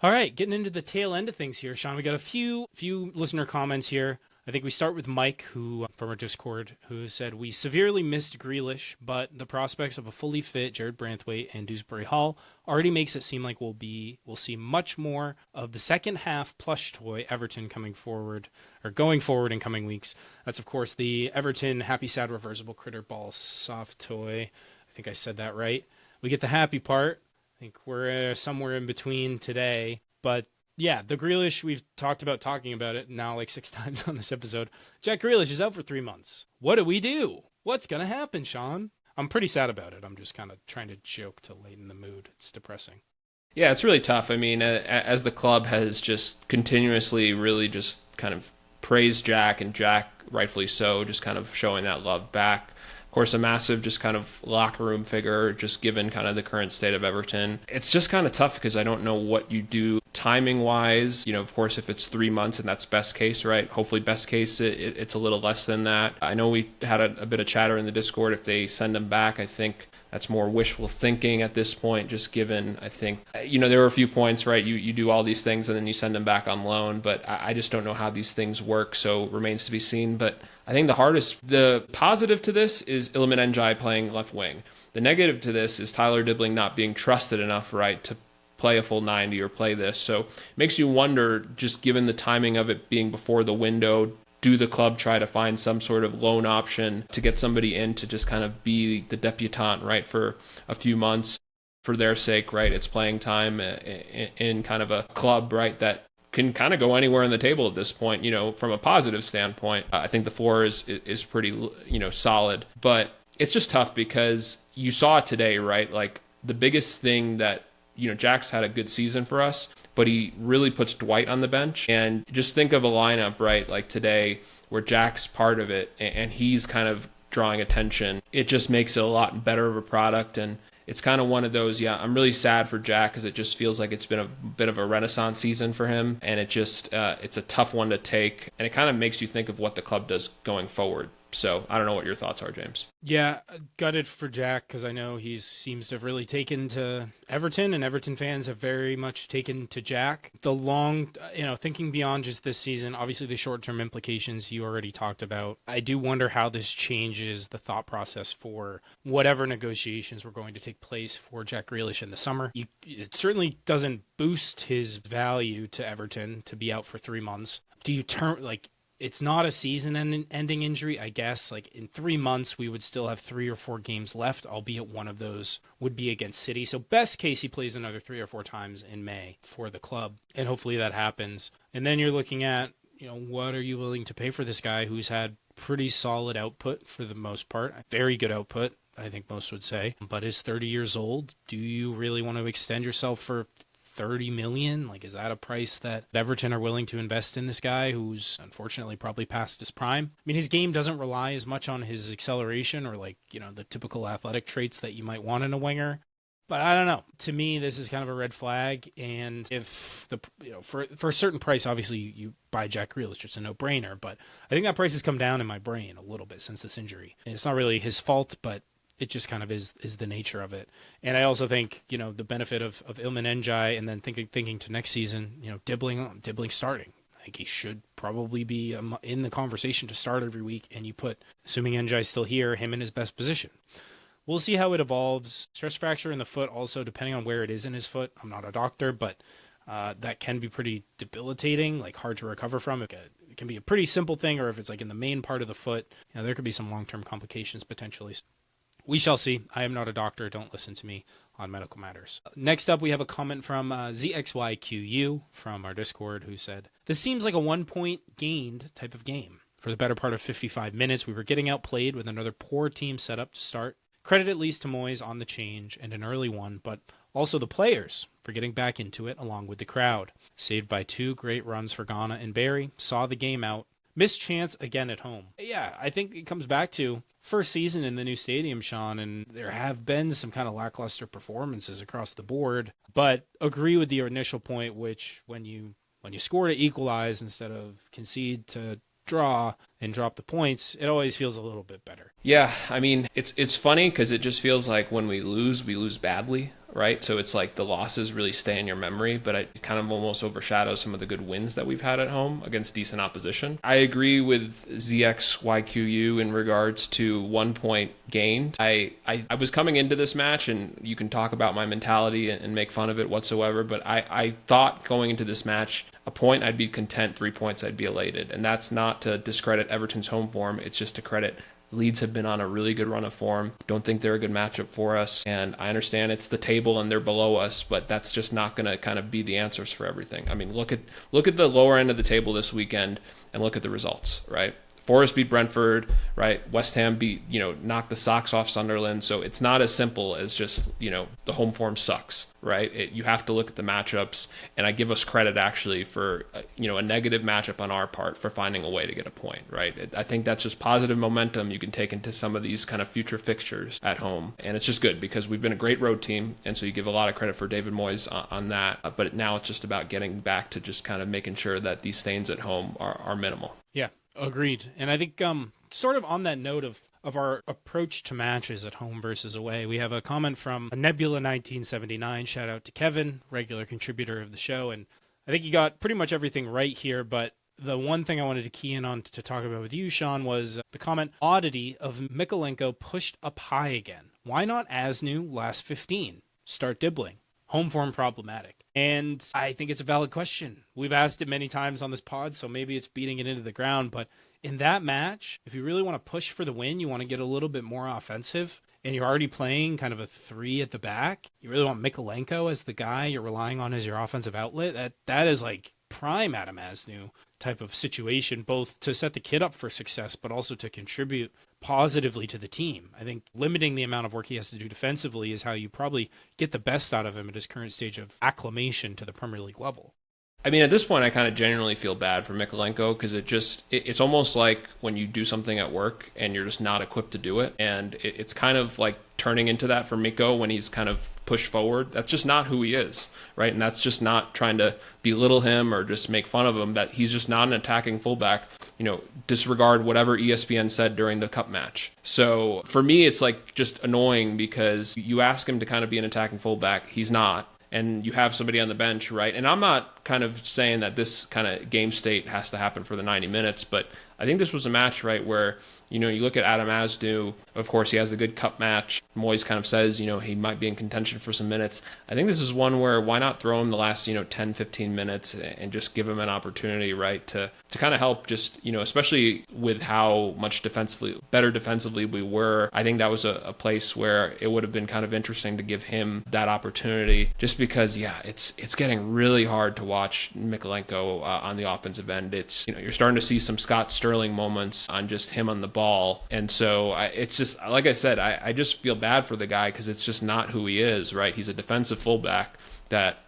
Speaker 1: All right, getting into the tail end of things here, Sean. We got a few listener comments here. I think we start with Mike, who from our Discord, who said, we severely missed Grealish, but the prospects of a fully fit Jarrad Branthwaite and Dewsbury-Hall already makes it seem like we'll see much more of the second half plush toy Everton going forward in coming weeks. That's, of course, the Everton Happy Sad Reversible Critter Ball soft toy. I think I said that right. We get the happy part. I think we're somewhere in between today, but yeah, the Grealish, we've talking about it now like 6 times on this episode. Jack Grealish is out for 3 months. What do we do? What's going to happen, Sean? I'm pretty sad about it. I'm just kind of trying to joke to lighten the mood. It's depressing.
Speaker 2: Yeah, it's really tough. I mean, as the club has just continuously really just kind of praised Jack, and Jack, rightfully so, just kind of showing that love back. Of course, a massive just kind of locker room figure, just given kind of the current state of Everton. It's just kind of tough because I don't know what you do timing-wise. Of course, if it's 3 months and that's best case, right? Hopefully best case, it's a little less than that. I know we had a bit of chatter in the Discord. If they send him back, I think that's more wishful thinking at this point, just given, I think, there were a few points, right? You do all these things and then you send him back on loan, but I just don't know how these things work, so remains to be seen. But I think the positive to this is Iliman Ndiaye playing left wing. The negative to this is Tyler Dibbling not being trusted enough, right, to play a full 90 or play this. So it makes you wonder, just given the timing of it being before the window, do the club try to find some sort of loan option to get somebody in to just kind of be the debutant, right, for a few months for their sake, right? It's playing time in kind of a club, right, that can kind of go anywhere on the table at this point, from a positive standpoint. I think the floor is pretty, solid, but it's just tough because you saw it today, right? Like the biggest thing that, Jack's had a good season for us, but he really puts Dwight on the bench. And just think of a lineup, right, like today, where Jack's part of it and he's kind of drawing attention. It just makes it a lot better of a product. And it's kind of one of those, I'm really sad for Jack because it just feels like it's been a bit of a renaissance season for him. And it just, it's a tough one to take. And it kind of makes you think of what the club does going forward. So I don't know what your thoughts are, James.
Speaker 1: Yeah, gutted for Jack because I know he seems to have really taken to Everton, and Everton fans have very much taken to Jack. The long, thinking beyond just this season, obviously the short-term implications you already talked about. I do wonder how this changes the thought process for whatever negotiations were going to take place for Jack Grealish in the summer. It certainly doesn't boost his value to Everton to be out for 3 months. Do you turn, it's not a season-ending injury, I guess. In 3 months, we would still have 3 or 4 games left, albeit one of those would be against City. So best case, he plays another 3 or 4 times in May for the club, and hopefully that happens. And then you're looking at, what are you willing to pay for this guy who's had pretty solid output for the most part, very good output, I think most would say, but is 30 years old. Do you really want to extend yourself for 30 million? Is that a price that Everton are willing to invest in this guy who's unfortunately probably past his prime? I mean, his game doesn't rely as much on his acceleration or the typical athletic traits that you might want in a winger. But I don't know. To me, this is kind of a red flag. And if for a certain price, obviously you buy Jack Grealish, it's a no-brainer. But I think that price has come down in my brain a little bit since this injury. And it's not really his fault, but it just kind of is the nature of it. And I also think, the benefit of Iliman Ndiaye and then thinking to next season, Dibbling starting. I think he should probably be in the conversation to start every week. And you put, assuming Ndiaye's still here, him in his best position. We'll see how it evolves. Stress fracture in the foot also, depending on where it is in his foot. I'm not a doctor, but that can be pretty debilitating, hard to recover from. It can be a pretty simple thing, or if it's in the main part of the foot, there could be some long-term complications potentially. We shall see. I am not a doctor. Don't listen to me on medical matters. Next up, we have a comment from ZXYQU from our Discord who said, "This seems like a 1-point gained type of game. For the better part of 55 minutes, we were getting outplayed with another poor team set up to start. Credit at least to Moyes on the change and an early one, but also the players for getting back into it along with the crowd. Saved by 2 great runs for Ghana and Barry, saw the game out. Missed chance again at home." Yeah, I think it comes back to first season in the new stadium, Sean, and there have been some kind of lackluster performances across the board, but agree with the initial point, which when you score to equalize instead of concede to draw and drop the points, it always feels a little bit better.
Speaker 2: Yeah, I mean, it's funny because it just feels like when we lose badly, right? So it's the losses really stay in your memory, but it kind of almost overshadows some of the good wins that we've had at home against decent opposition. I agree with ZXYQU in regards to 1 point gained. I was coming into this match, and you can talk about my mentality and make fun of it whatsoever, but I thought going into this match, a point I'd be content, 3 points I'd be elated. And that's not to discredit Everton's home form, it's just to credit Leeds have been on a really good run of form. Don't think they're a good matchup for us. And I understand it's the table and they're below us, but that's just not going to kind of be the answers for everything. I mean, look at the lower end of the table this weekend and look at the results, right? Forest beat Brentford, right? West Ham knocked the socks off Sunderland. So it's not as simple as just, the home form sucks, right? You have to look at the matchups, and I give us credit actually for, a negative matchup on our part for finding a way to get a point, right? I think that's just positive momentum you can take into some of these kind of future fixtures at home. And it's just good because we've been a great road team. And so you give a lot of credit for David Moyes on that. But now it's just about getting back to just kind of making sure that these stains at home are minimal.
Speaker 1: Yeah. Agreed. And I think sort of on that note of our approach to matches at home versus away, we have a comment from Nebula 1979. Shout out to Kevin, regular contributor of the show. And I think you got pretty much everything right here. But the one thing I wanted to key in on to talk about with you, Sean, was the comment, oddity of Mykolenko pushed up high again. Why not Asnu last 15? Start Dibbling. Home form problematic. And I think it's a valid question. We've asked it many times on this pod, so maybe it's beating it into the ground. But in that match, if you really want to push for the win, you want to get a little bit more offensive, and you're already playing kind of a 3 at the back, you really want Mykolenko as the guy you're relying on as your offensive outlet, that is prime Adam Asnu type of situation, both to set the kid up for success, but also to contribute positively to the team. I think limiting the amount of work he has to do defensively is how you probably get the best out of him at his current stage of acclimation to the Premier League level.
Speaker 2: I mean, at this point, I kind of genuinely feel bad for Mykolenko because it's almost like when you do something at work and you're just not equipped to do it. And it's kind of like turning into that for Miko when he's kind of pushed forward. That's just not who he is, right? And that's just not trying to belittle him or just make fun of him, that he's just not an attacking fullback. Disregard whatever ESPN said during the cup match. So for me, it's like just annoying because you ask him to kind of be an attacking fullback. He's not. And you have somebody on the bench, right? And I'm not kind of saying that this kind of game state has to happen for the 90 minutes, but I think this was a match, right, where, you look at Adam Asnew. Of course, he has a good cup match. Moyes kind of says, he might be in contention for some minutes. I think this is one where why not throw him the last, 10, 15 minutes and just give him an opportunity, right, to kind of help just, especially with how much better defensively we were. I think that was a place where it would have been kind of interesting to give him that opportunity just because, it's getting really hard to watch Mykolenko on the offensive end. It's, you're starting to see some Scott Sterling moments on just him on the ball. And so it's just, like I said, I just feel bad for the guy because it's just not who he is, right? He's a defensive fullback that,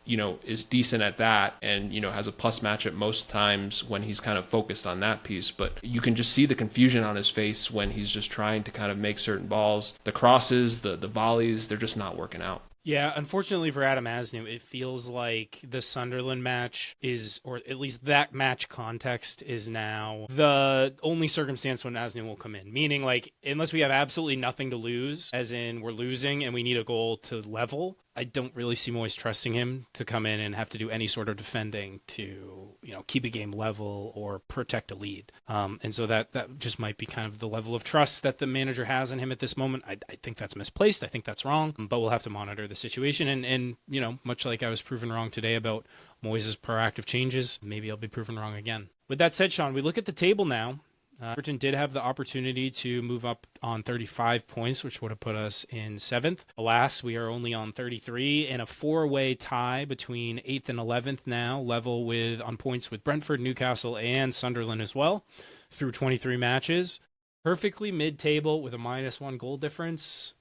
Speaker 2: is decent at that and, has a plus match at most times when he's kind of focused on that piece. But you can just see the confusion on his face when he's just trying to kind of make certain balls. The crosses, the volleys, they're just not working out.
Speaker 1: Yeah, unfortunately for Adam Asnew, it feels like the Sunderland match is, or at least that match context is now the only circumstance when Asnew will come in. Meaning, like, unless we have absolutely nothing to lose, as in we're losing and we need a goal to level, I don't really see Moyes trusting him to come in and have to do any sort of defending to, keep a game level or protect a lead. And so that just might be kind of the level of trust that the manager has in him at this moment. I think that's misplaced. I think that's wrong, but we'll have to monitor the situation. And much like I was proven wrong today about Moyes' proactive changes, maybe I'll be proven wrong again. With that said, Sean, we look at the table now. Everton did have the opportunity to move up on 35 points, which would have put us in 7th. Alas, we are only on 33 in a 4-way tie between 8th and 11th now, level on points with Brentford, Newcastle, and Sunderland as well, through 23 matches. Perfectly mid-table with a -1 goal difference,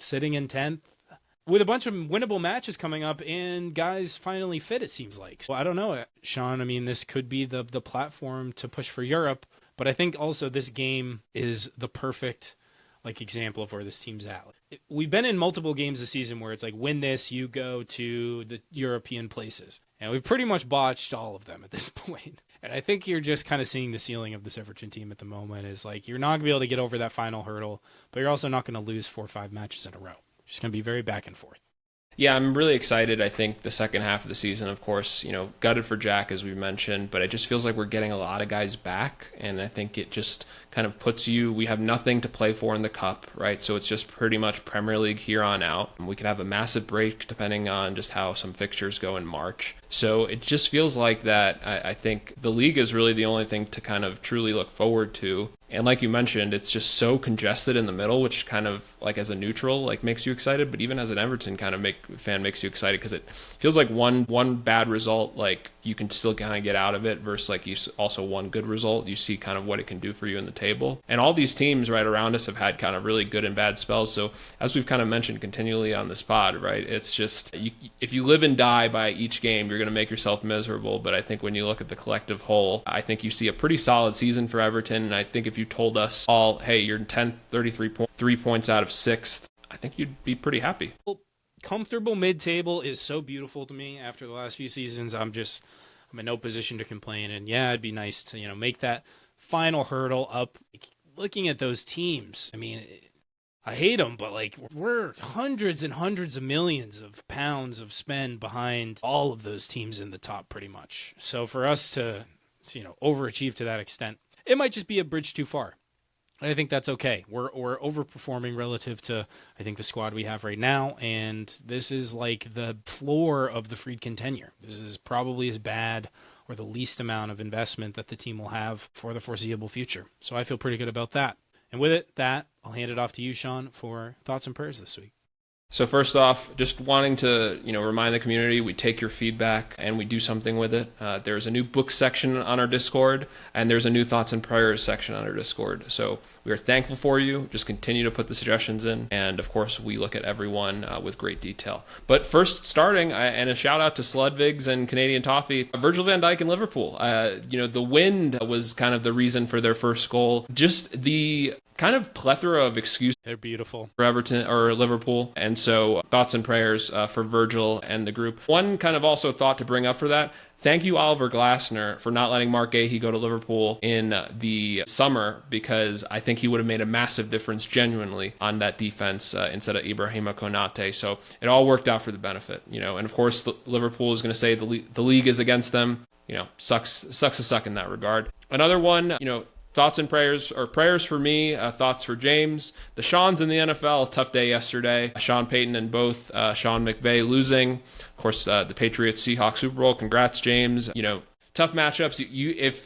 Speaker 1: sitting in 10th. With a bunch of winnable matches coming up and guys finally fit, it seems like. So I don't know, Sean. I mean, this could be the platform to push for Europe. But I think also this game is the perfect example of where this team's at. We've been in multiple games this season where it's like, win this, you go to the European places. And we've pretty much botched all of them at this point. And I think you're just kind of seeing the ceiling of this Everton team at the moment is like, you're not going to be able to get over that final hurdle, but you're also not going to lose 4 or 5 matches in a row. You're just going to be very back and forth.
Speaker 2: Yeah, I'm really excited. I think the second half of the season, of course, gutted for Jack, as we mentioned, but it just feels like we're getting a lot of guys back, and I think it just kind of we have nothing to play for in the cup, right? So it's just pretty much Premier League here on out. We could have a massive break depending on just how some fixtures go in March. So it just feels like that I think the league is really the only thing to kind of truly look forward to. And like you mentioned, it's just so congested in the middle, which kind of as a neutral makes you excited, but even as an Everton kind of fan makes you excited because it feels like one bad result you can still kind of get out of it versus you also one good result. You see kind of what it can do for you in the table. And all these teams right around us have had kind of really good and bad spells. So as we've kind of mentioned continually on this pod, right, it's just if you live and die by each game, you're going to make yourself miserable. But I think when you look at the collective whole, I think you see a pretty solid season for Everton. And I think if you told us all, hey, you're in 10th, 3 points out of 6th, I think you'd be pretty happy.
Speaker 1: Well, comfortable mid-table is so beautiful to me after the last few seasons. I'm in no position to complain. And yeah, it'd be nice to, make that final hurdle up. Looking at those teams, I mean, I hate them, but we're hundreds and hundreds of millions of pounds of spend behind all of those teams in the top pretty much. So for us to, overachieve to that extent, it might just be a bridge too far. I think that's okay. We're overperforming relative to, I think, the squad we have right now, and this is the floor of the Friedkin tenure. This is probably as bad or the least amount of investment that the team will have for the foreseeable future. So I feel pretty good about that. And with that, I'll hand it off to you, Sean, for thoughts and prayers this week.
Speaker 2: So first off, just wanting to remind the community, we take your feedback and we do something with it. There's a new book section on our Discord, and there's a new thoughts and prayers section on our Discord. So we are thankful for you. Just continue to put the suggestions in, and of course we look at everyone with great detail. But first, starting and a shout out to Sludvigs and Canadian Toffee, Virgil van Dijk in Liverpool. The wind was kind of the reason for their first goal. Just the kind of plethora of excuses.
Speaker 1: They're beautiful.
Speaker 2: For Everton or Liverpool. And so thoughts and prayers for Virgil and the group. One kind of also thought to bring up for that. Thank you, Oliver Glasner, for not letting Mark Gahey go to Liverpool in the summer, because I think he would have made a massive difference genuinely on that defense instead of Ibrahima Konate. So it all worked out for the benefit, And of course, Liverpool is going to say the league is against them. Sucks a suck in that regard. Another one, thoughts and prayers, or prayers for me, thoughts for James. The Shans in the NFL, tough day yesterday. Sean Payton and both Sean McVay losing. Of course, the Patriots-Seahawks Super Bowl. Congrats, James. Tough matchups.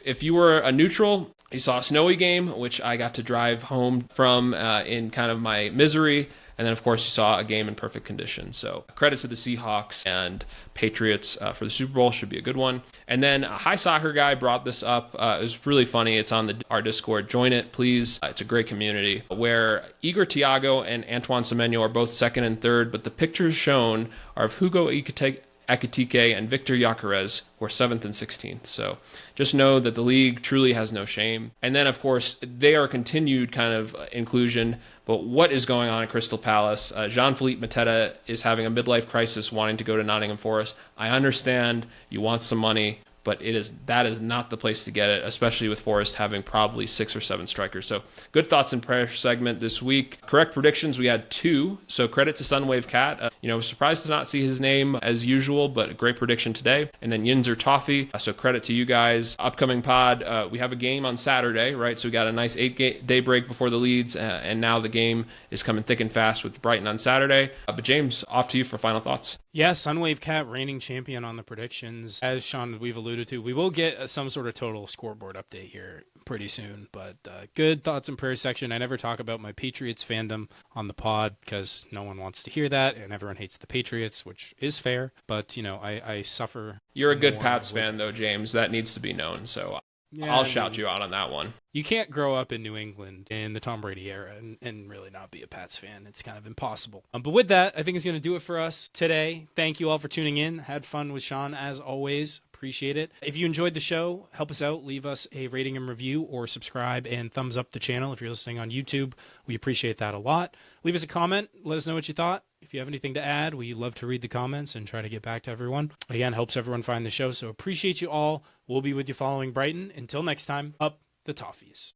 Speaker 2: If you were a neutral, you saw a snowy game, which I got to drive home from in kind of my misery. And then, of course, you saw a game in perfect condition. So credit to the Seahawks and Patriots for the Super Bowl. Should be a good one. And then a High Soccer Guy brought this up. It was really funny. It's on our Discord. Join it, please. It's a great community where Igor Thiago and Antoine Semenyo are both second and third, but the pictures shown are of Hugo Ekitike and Victor Gyökeres, who are 7th and 16th. So just know that the league truly has no shame. And then, of course, they are continued kind of inclusion. But what is going on at Crystal Palace? Jean-Philippe Mateta is having a midlife crisis wanting to go to Nottingham Forest. I understand you want some money, but that is not the place to get it, especially with Forest having probably 6 or 7 strikers. So good thoughts and prayers segment this week. Correct predictions, we had 2. So credit to Sunwave Cat. Surprised to not see his name as usual, but a great prediction today. And then Yinzer Toffee. So credit to you guys. Upcoming pod, we have a game on Saturday, right? So we got a nice 8-day break before the Leeds, and now the game is coming thick and fast with Brighton on Saturday. But James, off to you for final thoughts.
Speaker 1: Yeah, Sunwave Cat reigning champion on the predictions. As Sean, we've alluded to, we will get some sort of total scoreboard update here pretty soon. But good thoughts and prayers section. I never talk about my Patriots fandom on the pod because no one wants to hear that, and everyone hates the Patriots, which is fair. But, I suffer.
Speaker 2: You're a good Pats fan, though, James. That needs to be known. So yeah, I'll shout you out on that one.
Speaker 1: You can't grow up in New England in the Tom Brady era and really not be a Pats fan. It's kind of impossible. But with that, I think it's going to do it for us today. Thank you all for tuning in. Had fun with Sean, as always. Appreciate it. If you enjoyed the show, help us out. Leave us a rating and review, or subscribe and thumbs up the channel if you're listening on YouTube. We appreciate that a lot. Leave us a comment. Let us know what you thought. If you have anything to add, we love to read the comments and try to get back to everyone. Again, helps everyone find the show. So appreciate you all. We'll be with you following Brighton. Until next time, up the Toffees.